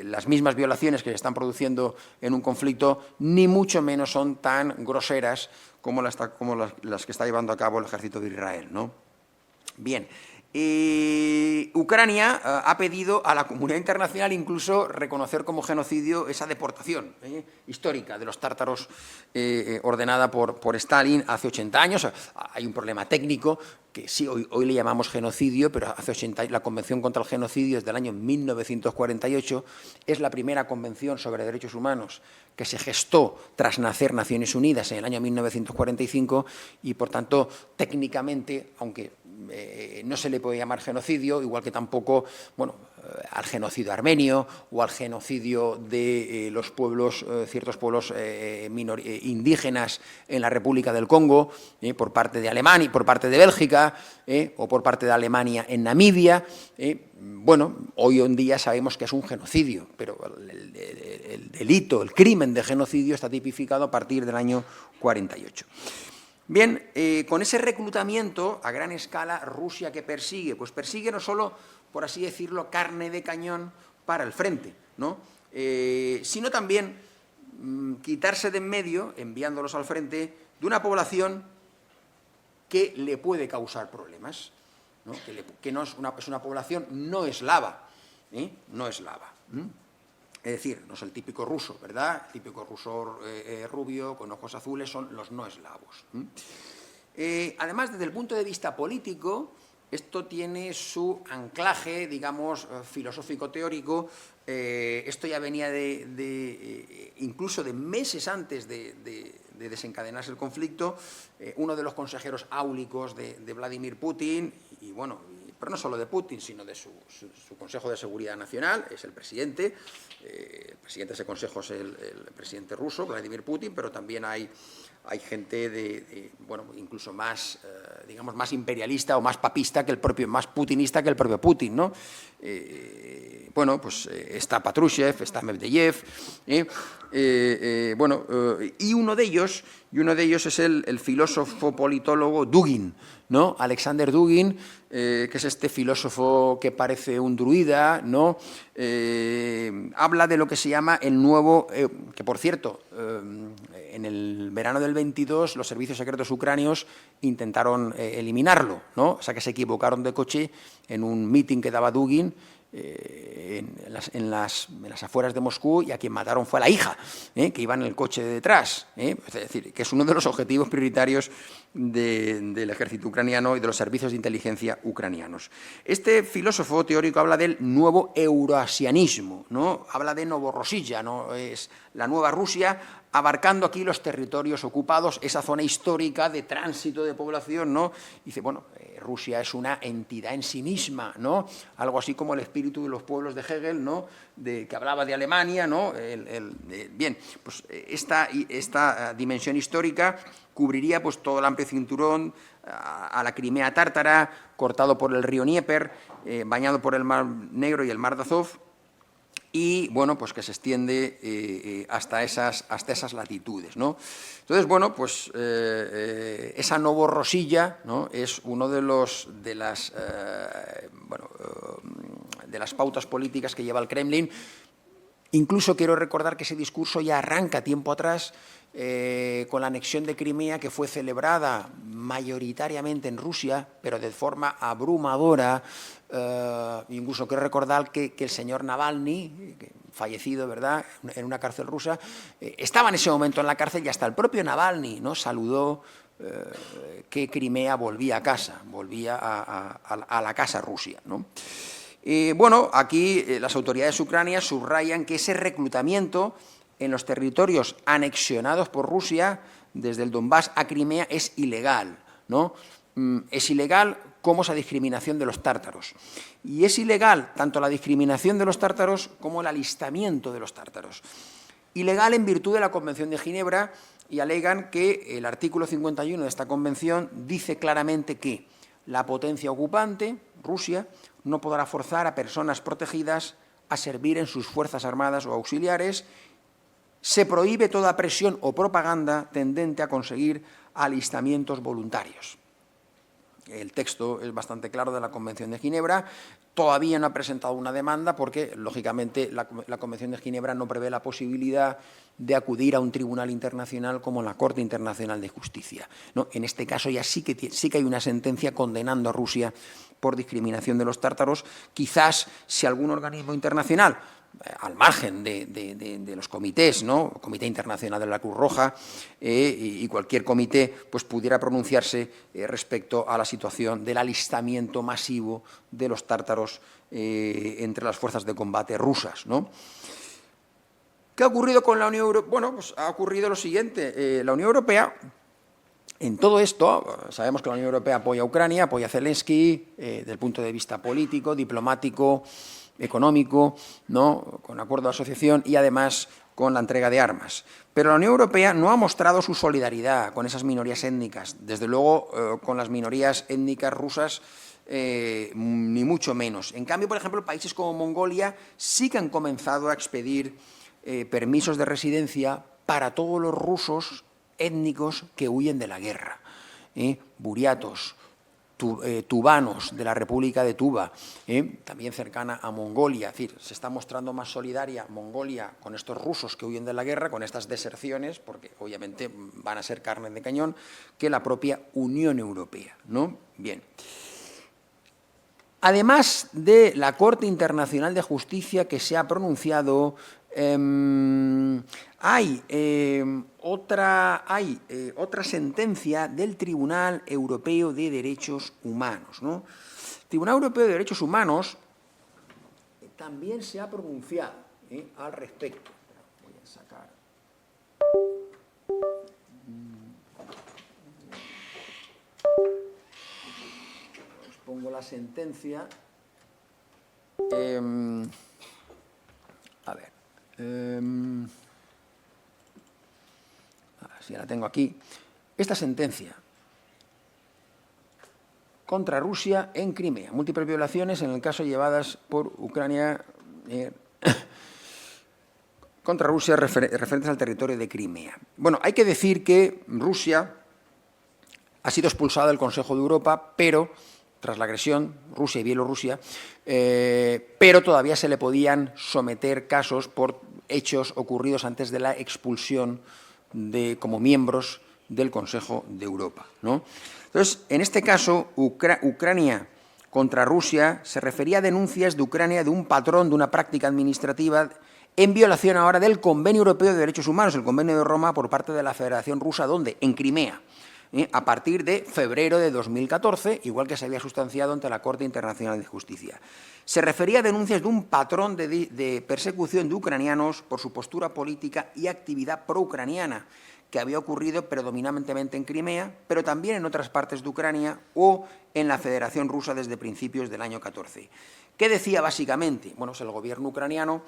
las mismas violaciones que se están produciendo en un conflicto, ni mucho menos son tan groseras como las que está llevando a cabo el ejército de Israel, ¿no? Bien. Ucrania ha pedido a la comunidad internacional incluso reconocer como genocidio esa deportación histórica de los tártaros ordenada por Stalin hace 80 años. Hay un problema técnico que sí, hoy le llamamos genocidio, pero hace 80 años la Convención contra el Genocidio es del año 1948, es la primera convención sobre derechos humanos que se gestó tras nacer Naciones Unidas en el año 1945 y, por tanto, técnicamente, aunque no se le puede llamar genocidio, igual que tampoco, bueno, al genocidio armenio o al genocidio de los pueblos, ciertos pueblos indígenas en la República del Congo, por parte de Alemania, por parte de Bélgica, o por parte de Alemania en Namibia. Bueno, hoy en día sabemos que es un genocidio, pero el delito, el crimen de genocidio está tipificado a partir del año 48. Bien, con ese reclutamiento a gran escala, ¿Rusia qué persigue? Pues persigue no solo, por así decirlo, carne de cañón para el frente, ¿no? Sino también quitarse de en medio, enviándolos al frente, de una población que le puede causar problemas, ¿no? Que no es una población no eslava, no eslava. Es decir, no es el típico ruso, ¿verdad? El típico ruso rubio, con ojos azules, son los no eslavos. Además, desde el punto de vista político, esto tiene su anclaje, digamos, filosófico-teórico. Esto ya venía incluso de meses antes de desencadenarse el conflicto. Uno de los consejeros áulicos de Vladimir Putin, y bueno, pero no solo de Putin, sino de su Consejo de Seguridad Nacional, es el presidente. El presidente de ese consejo es el presidente ruso, Vladimir Putin, pero también hay gente bueno, incluso más, digamos, más imperialista o más papista que el propio, más putinista que el propio Putin, ¿no? Bueno, pues está Patrushev, está Medvedev, bueno, y uno de ellos es el filósofo politólogo Dugin, ¿no? Alexander Dugin, que es este filósofo que parece un druida, ¿no? Habla de lo que se llama el nuevo, que por cierto, en el verano del 22 los servicios secretos ucranios intentaron eliminarlo, ¿no? O sea que se equivocaron de coche en un meeting que daba Dugin en las afueras de Moscú, y a quien mataron fue a la hija, que iba en el coche de detrás. Es decir, que es uno de los objetivos prioritarios del ejército ucraniano y de los servicios de inteligencia ucranianos. Este filósofo teórico habla del nuevo euroasianismo, ¿no? Habla de Novorossiya, ¿no? Es la nueva Rusia, abarcando aquí los territorios ocupados, esa zona histórica de tránsito de población, ¿no? Dice, bueno, Rusia es una entidad en sí misma, ¿no? Algo así como el espíritu de los pueblos de Hegel, ¿no? Que hablaba de Alemania, ¿no? Bien, pues esta dimensión histórica cubriría pues todo el amplio cinturón a la Crimea tártara, cortado por el río Dnieper, bañado por el Mar Negro y el Mar de Azov, y, bueno, pues que se extiende hasta esas latitudes, ¿no? Entonces, bueno, pues esa Novorossiya, ¿no? Es uno de las pautas políticas que lleva el Kremlin. Incluso quiero recordar que ese discurso ya arranca tiempo atrás con la anexión de Crimea, que fue celebrada mayoritariamente en Rusia, pero de forma abrumadora. Incluso quiero recordar que el señor Navalny, fallecido, ¿verdad?, en una cárcel rusa, estaba en ese momento en la cárcel y hasta el propio Navalny, ¿no?, saludó que Crimea volvía a casa, volvía a la casa Rusia, ¿no? Bueno, aquí las autoridades ucranianas subrayan que ese reclutamiento en los territorios anexionados por Rusia, desde el Donbass a Crimea, es ilegal, ¿no? Es ilegal como esa discriminación de los tártaros. Y es ilegal tanto la discriminación de los tártaros como el alistamiento de los tártaros. Ilegal en virtud de la Convención de Ginebra, y alegan que el artículo 51 de esta Convención dice claramente que la potencia ocupante, Rusia, no podrá forzar a personas protegidas a servir en sus fuerzas armadas o auxiliares. Se prohíbe toda presión o propaganda tendente a conseguir alistamientos voluntarios. El texto es bastante claro de la Convención de Ginebra. Todavía no ha presentado una demanda porque, lógicamente, la Convención de Ginebra no prevé la posibilidad de acudir a un tribunal internacional como la Corte Internacional de Justicia, ¿no? En este caso ya sí que hay una sentencia condenando a Rusia por discriminación de los tártaros. Quizás si algún organismo internacional, al margen de los comités, ¿no?, Comité Internacional de la Cruz Roja y cualquier comité, pues pudiera pronunciarse respecto a la situación del alistamiento masivo de los tártaros entre las fuerzas de combate rusas, ¿no? ¿Qué ha ocurrido con la Unión Europea? Bueno, pues ha ocurrido lo siguiente. La Unión Europea, en todo esto, sabemos que la Unión Europea apoya a Ucrania, apoya a Zelensky, desde el punto de vista político, diplomático, económico, ¿no?, con acuerdo de asociación y además con la entrega de armas. Pero la Unión Europea no ha mostrado su solidaridad con esas minorías étnicas, desde luego con las minorías étnicas rusas, ni mucho menos. En cambio, por ejemplo, países como Mongolia sí que han comenzado a expedir permisos de residencia para todos los rusos étnicos que huyen de la guerra, buriatos, tubanos de la República de Tuva, también cercana a Mongolia. Es decir, se está mostrando más solidaria Mongolia con estos rusos que huyen de la guerra, con estas deserciones, porque obviamente van a ser carne de cañón, que la propia Unión Europea, ¿no? Bien. Además de la Corte Internacional de Justicia que se ha pronunciado, hay otra sentencia del Tribunal Europeo de Derechos Humanos, ¿no? El Tribunal Europeo de Derechos Humanos también se ha pronunciado al respecto. Voy a sacar. Os pongo la sentencia. A ver. Si la tengo aquí. Esta sentencia contra Rusia en Crimea. Múltiples violaciones en el caso llevadas por Ucrania contra Rusia referentes al territorio de Crimea. Bueno, hay que decir que Rusia ha sido expulsada del Consejo de Europa, pero tras la agresión, Rusia y Bielorrusia, pero todavía se le podían someter casos por hechos ocurridos antes de la expulsión como miembros del Consejo de Europa, ¿no? Entonces, en este caso, Ucrania contra Rusia se refería a denuncias de Ucrania de un patrón de una práctica administrativa en violación ahora del Convenio Europeo de Derechos Humanos, el Convenio de Roma, por parte de la Federación Rusa, ¿dónde? En Crimea. A partir de febrero de 2014, igual que se había sustanciado ante la Corte Internacional de Justicia. Se refería a denuncias de un patrón de persecución de ucranianos por su postura política y actividad pro-ucraniana, que había ocurrido predominantemente en Crimea, pero también en otras partes de Ucrania o en la Federación Rusa desde principios del año 14. ¿Qué decía básicamente? Bueno, pues el gobierno ucraniano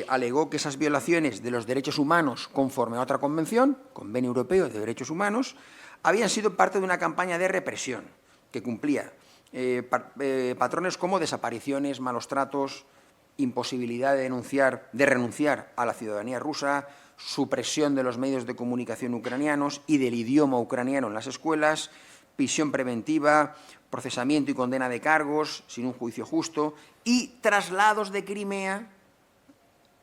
alegó que esas violaciones de los derechos humanos conforme a otra convención, Convenio Europeo de Derechos Humanos, habían sido parte de una campaña de represión que cumplía patrones como desapariciones, malos tratos, imposibilidad de renunciar a la ciudadanía rusa, supresión de los medios de comunicación ucranianos y del idioma ucraniano en las escuelas, prisión preventiva, procesamiento y condena de cargos sin un juicio justo y traslados de Crimea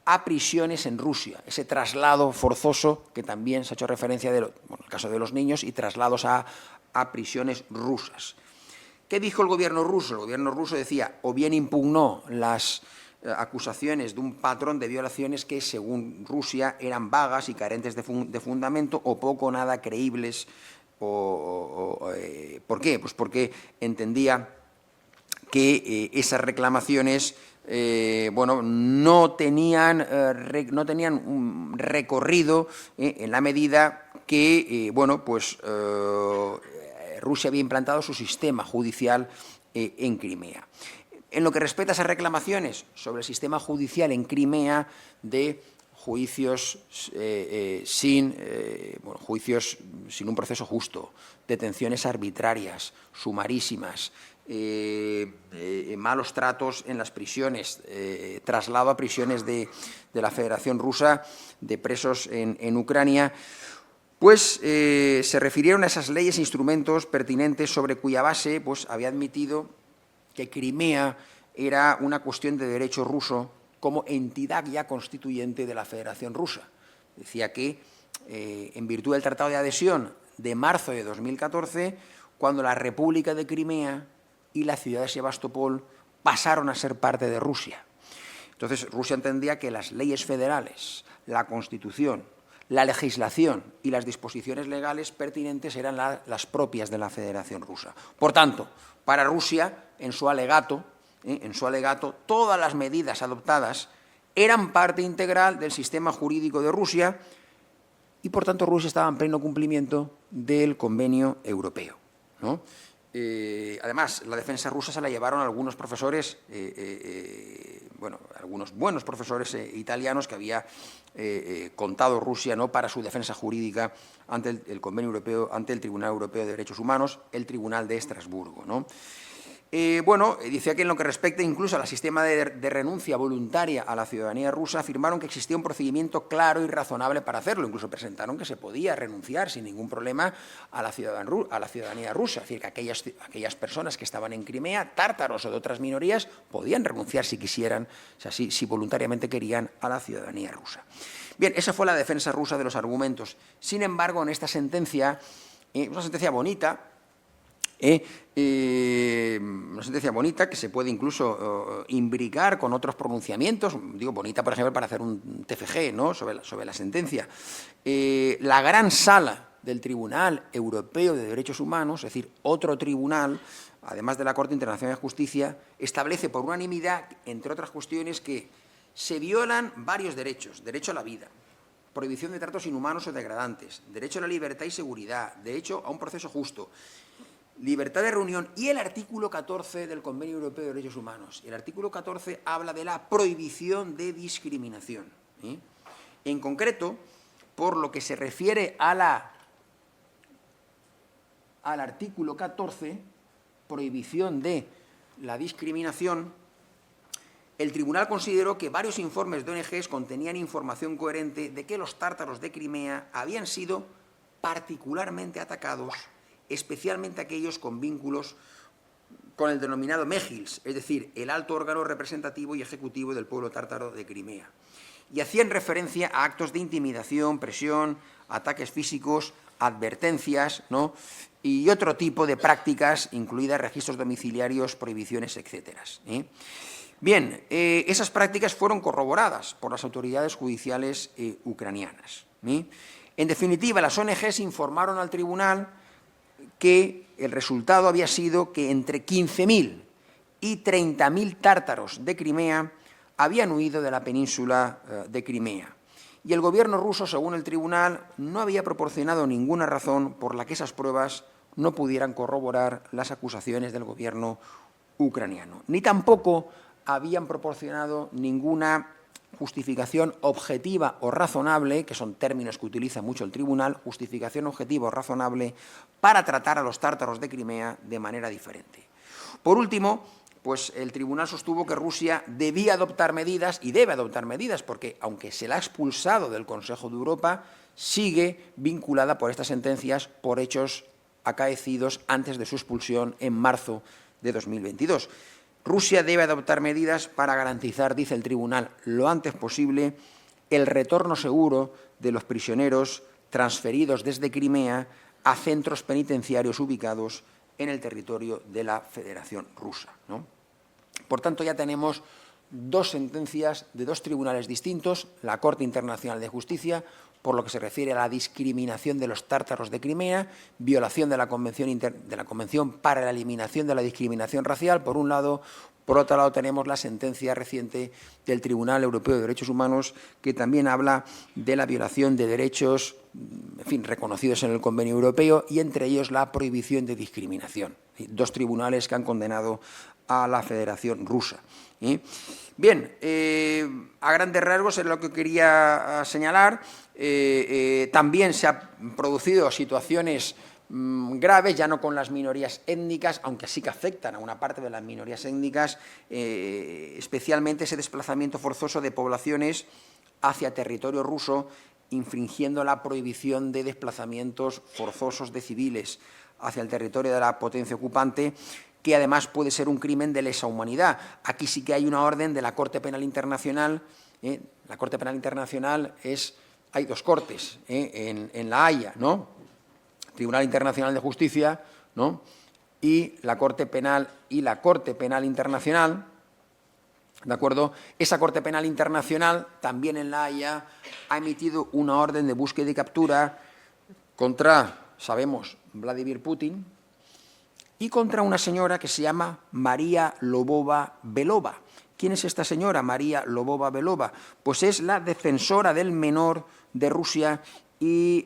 a prisiones en Rusia, ese traslado forzoso que también se ha hecho referencia en el caso de los niños y traslados a prisiones rusas. ¿Qué dijo el gobierno ruso? El gobierno ruso decía, o bien impugnó las acusaciones de un patrón de violaciones que, según Rusia, eran vagas y carentes de fundamento o poco o nada creíbles. ¿Por qué? Pues porque entendía que esas reclamaciones no tenían un recorrido en la medida que Rusia había implantado su sistema judicial en Crimea. En lo que respecta a esas reclamaciones sobre el sistema judicial en Crimea de juicios sin un proceso justo, detenciones arbitrarias, sumarísimas, malos tratos en las prisiones, traslado a prisiones de la Federación Rusa de presos en Ucrania, pues se refirieron a esas leyes e instrumentos pertinentes sobre cuya base pues, había admitido que Crimea era una cuestión de derecho ruso como entidad ya constituyente de la Federación Rusa. Decía que, en virtud del Tratado de Adhesión de marzo de 2014, cuando la República de Crimea y la ciudad de Sebastopol pasaron a ser parte de Rusia. Entonces, Rusia entendía que las leyes federales, la Constitución, la legislación y las disposiciones legales pertinentes eran las propias de la Federación Rusa. Por tanto, para Rusia, en su alegato, todas las medidas adoptadas eran parte integral del sistema jurídico de Rusia y, por tanto, Rusia estaba en pleno cumplimiento del convenio europeo, ¿no? Además, la defensa rusa se la llevaron algunos profesores, algunos buenos profesores italianos que había contado Rusia, ¿no?, para su defensa jurídica ante el convenio europeo, ante el Tribunal Europeo de Derechos Humanos, el Tribunal de Estrasburgo, ¿no? Decía que en lo que respecta incluso al sistema de renuncia voluntaria a la ciudadanía rusa, afirmaron que existía un procedimiento claro y razonable para hacerlo. Incluso presentaron que se podía renunciar sin ningún problema a la ciudadanía rusa. Es decir, que aquellas personas que estaban en Crimea, tártaros o de otras minorías, podían renunciar si quisieran, o sea, si voluntariamente querían, a la ciudadanía rusa. Bien, esa fue la defensa rusa de los argumentos. Sin embargo, en esta sentencia, una sentencia bonita, una sentencia bonita que se puede incluso imbricar con otros pronunciamientos, digo bonita por ejemplo para hacer un TFG, ¿no?, sobre la sentencia. La gran sala del Tribunal Europeo de Derechos Humanos, es decir, otro tribunal, además de la Corte Internacional de Justicia, establece por unanimidad, entre otras cuestiones, que se violan varios derechos: derecho a la vida, prohibición de tratos inhumanos o degradantes, derecho a la libertad y seguridad, derecho a un proceso justo, libertad de reunión y el artículo 14 del Convenio Europeo de Derechos Humanos. El artículo 14 habla de la prohibición de discriminación. En concreto, por lo que se refiere al artículo 14, prohibición de la discriminación, el tribunal consideró que varios informes de ONGs contenían información coherente de que los tártaros de Crimea habían sido particularmente atacados, especialmente aquellos con vínculos con el denominado Mejils, es decir, el alto órgano representativo y ejecutivo del pueblo tártaro de Crimea. Y hacían referencia a actos de intimidación, presión, ataques físicos, advertencias, ¿no?, y otro tipo de prácticas, incluidas registros domiciliarios, prohibiciones, etcétera. Bien, esas prácticas fueron corroboradas por las autoridades judiciales ucranianas. En definitiva, las ONGs informaron al tribunal que el resultado había sido que entre 15.000 y 30.000 tártaros de Crimea habían huido de la península de Crimea. Y el gobierno ruso, según el tribunal, no había proporcionado ninguna razón por la que esas pruebas no pudieran corroborar las acusaciones del gobierno ucraniano. Ni tampoco habían proporcionado ninguna justificación objetiva o razonable, que son términos que utiliza mucho el tribunal, justificación objetiva o razonable para tratar a los tártaros de Crimea de manera diferente. Por último, pues el tribunal sostuvo que Rusia debía adoptar medidas y debe adoptar medidas porque, aunque se la ha expulsado del Consejo de Europa, sigue vinculada por estas sentencias por hechos acaecidos antes de su expulsión en marzo de 2022. Rusia debe adoptar medidas para garantizar, dice el tribunal, lo antes posible el retorno seguro de los prisioneros transferidos desde Crimea a centros penitenciarios ubicados en el territorio de la Federación Rusa, ¿no? Por tanto, ya tenemos 2 sentencias de 2 tribunales distintos, la Corte Internacional de Justicia, por lo que se refiere a la discriminación de los tártaros de Crimea, violación de la Convención para la Eliminación de la Discriminación Racial, por un lado. Por otro lado, tenemos la sentencia reciente del Tribunal Europeo de Derechos Humanos, que también habla de la violación de derechos, en fin, reconocidos en el Convenio Europeo, y entre ellos la prohibición de discriminación. 2 tribunales que han condenado a la Federación Rusa. Bien, a grandes rasgos es lo que quería señalar. También se han producido situaciones graves, ya no con las minorías étnicas, aunque sí que afectan a una parte de las minorías étnicas, especialmente ese desplazamiento forzoso de poblaciones hacia territorio ruso, infringiendo la prohibición de desplazamientos forzosos de civiles hacia el territorio de la potencia ocupante, que además puede ser un crimen de lesa humanidad. Aquí sí que hay una orden de la Corte Penal Internacional. La Corte Penal Internacional hay 2 cortes en La Haya, ¿no? Tribunal Internacional de Justicia, ¿no? Y la Corte Penal Internacional, ¿de acuerdo? Esa Corte Penal Internacional, también en La Haya, ha emitido una orden de búsqueda y captura contra, sabemos, Vladimir Putin, y contra una señora que se llama María Lvova-Belova. ¿Quién es esta señora, María Lvova-Belova? Pues es la defensora del menor de Rusia, y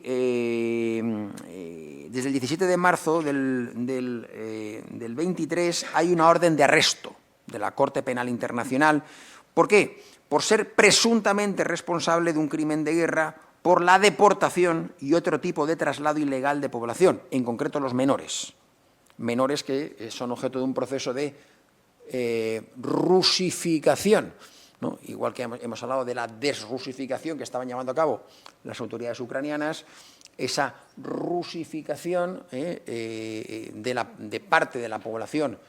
desde el 17 de marzo del 23 hay una orden de arresto de la Corte Penal Internacional. ¿Por qué? Por ser presuntamente responsable de un crimen de guerra por la deportación y otro tipo de traslado ilegal de población, en concreto los menores. Menores que son objeto de un proceso de rusificación, ¿no? Igual que hemos hablado de la desrusificación que estaban llevando a cabo las autoridades ucranianas, esa rusificación de parte de la población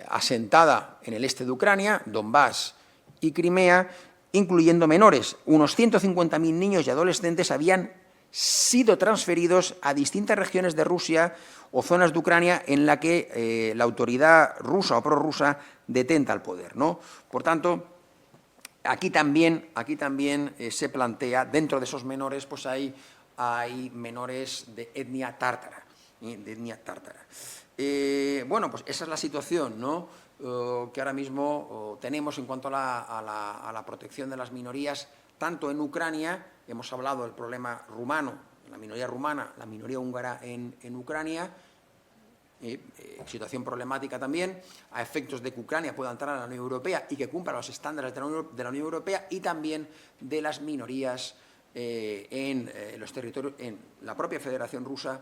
asentada en el este de Ucrania, Donbass y Crimea, incluyendo menores. Unos 150.000 niños y adolescentes habían sido transferidos a distintas regiones de Rusia o zonas de Ucrania en la que la autoridad rusa o prorrusa detenta el poder, ¿no? Por tanto, aquí también se plantea, dentro de esos menores, pues hay menores de etnia tártara. Bueno, pues esa es la situación, ¿no? Que ahora mismo tenemos en cuanto a la protección de las minorías, tanto en Ucrania. Hemos hablado del problema rumano, la minoría rumana, la minoría húngara en Ucrania, situación problemática también, a efectos de que Ucrania pueda entrar a la Unión Europea y que cumpla los estándares de la Unión Europea, y también de las minorías en los territorios, en la propia Federación Rusa,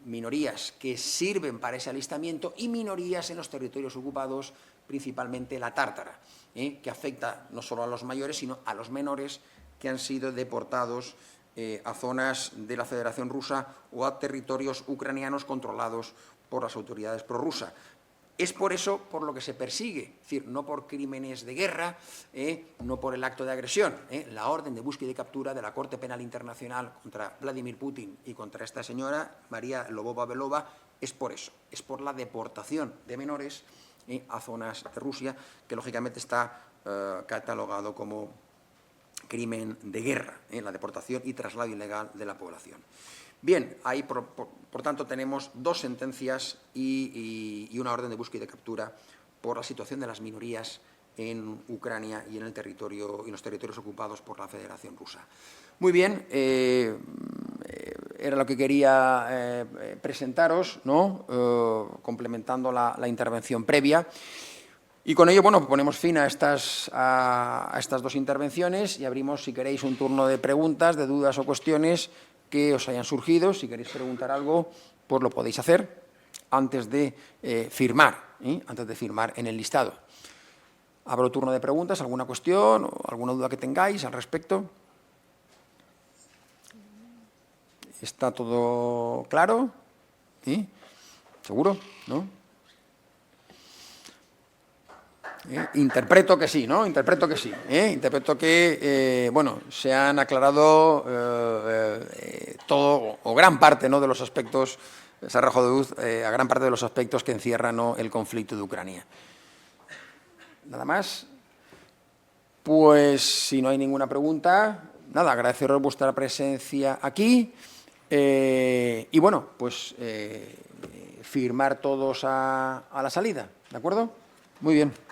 minorías que sirven para ese alistamiento y minorías en los territorios ocupados, principalmente la tártara, que afecta no solo a los mayores, sino a los menores que han sido deportados a zonas de la Federación Rusa o a territorios ucranianos controlados por las autoridades prorrusas. Es por eso por lo que se persigue, es decir, no por crímenes de guerra, no por el acto de agresión. La orden de búsqueda y captura de la Corte Penal Internacional contra Vladimir Putin y contra esta señora, María Lvova-Belova, es por eso, es por la deportación de menores a zonas de Rusia, que lógicamente está catalogado como crimen de guerra, la deportación y traslado ilegal de la población. Bien, ahí por tanto tenemos 2 sentencias y una orden de búsqueda y de captura por la situación de las minorías en Ucrania y en los territorios ocupados por la Federación Rusa. Muy bien, era lo que quería presentaros, ¿no? Complementando la intervención previa. Y con ello, bueno, ponemos fin a estas 2 intervenciones y abrimos, si queréis, un turno de preguntas, de dudas o cuestiones que os hayan surgido. Si queréis preguntar algo, pues lo podéis hacer antes de firmar en el listado. Abro turno de preguntas, alguna cuestión o alguna duda que tengáis al respecto. ¿Está todo claro? ¿Sí? ¿Seguro? ¿No? Interpreto que sí, ¿no? Interpreto que sí. Interpreto que, bueno, se han aclarado todo o gran parte, ¿no?, de los aspectos, se ha arrojado luz a gran parte de los aspectos que encierran, ¿no?, el conflicto de Ucrania. Nada más. Pues si no hay ninguna pregunta, nada, agradeceros vuestra presencia aquí y bueno, pues firmar todos a la salida, ¿de acuerdo? Muy bien.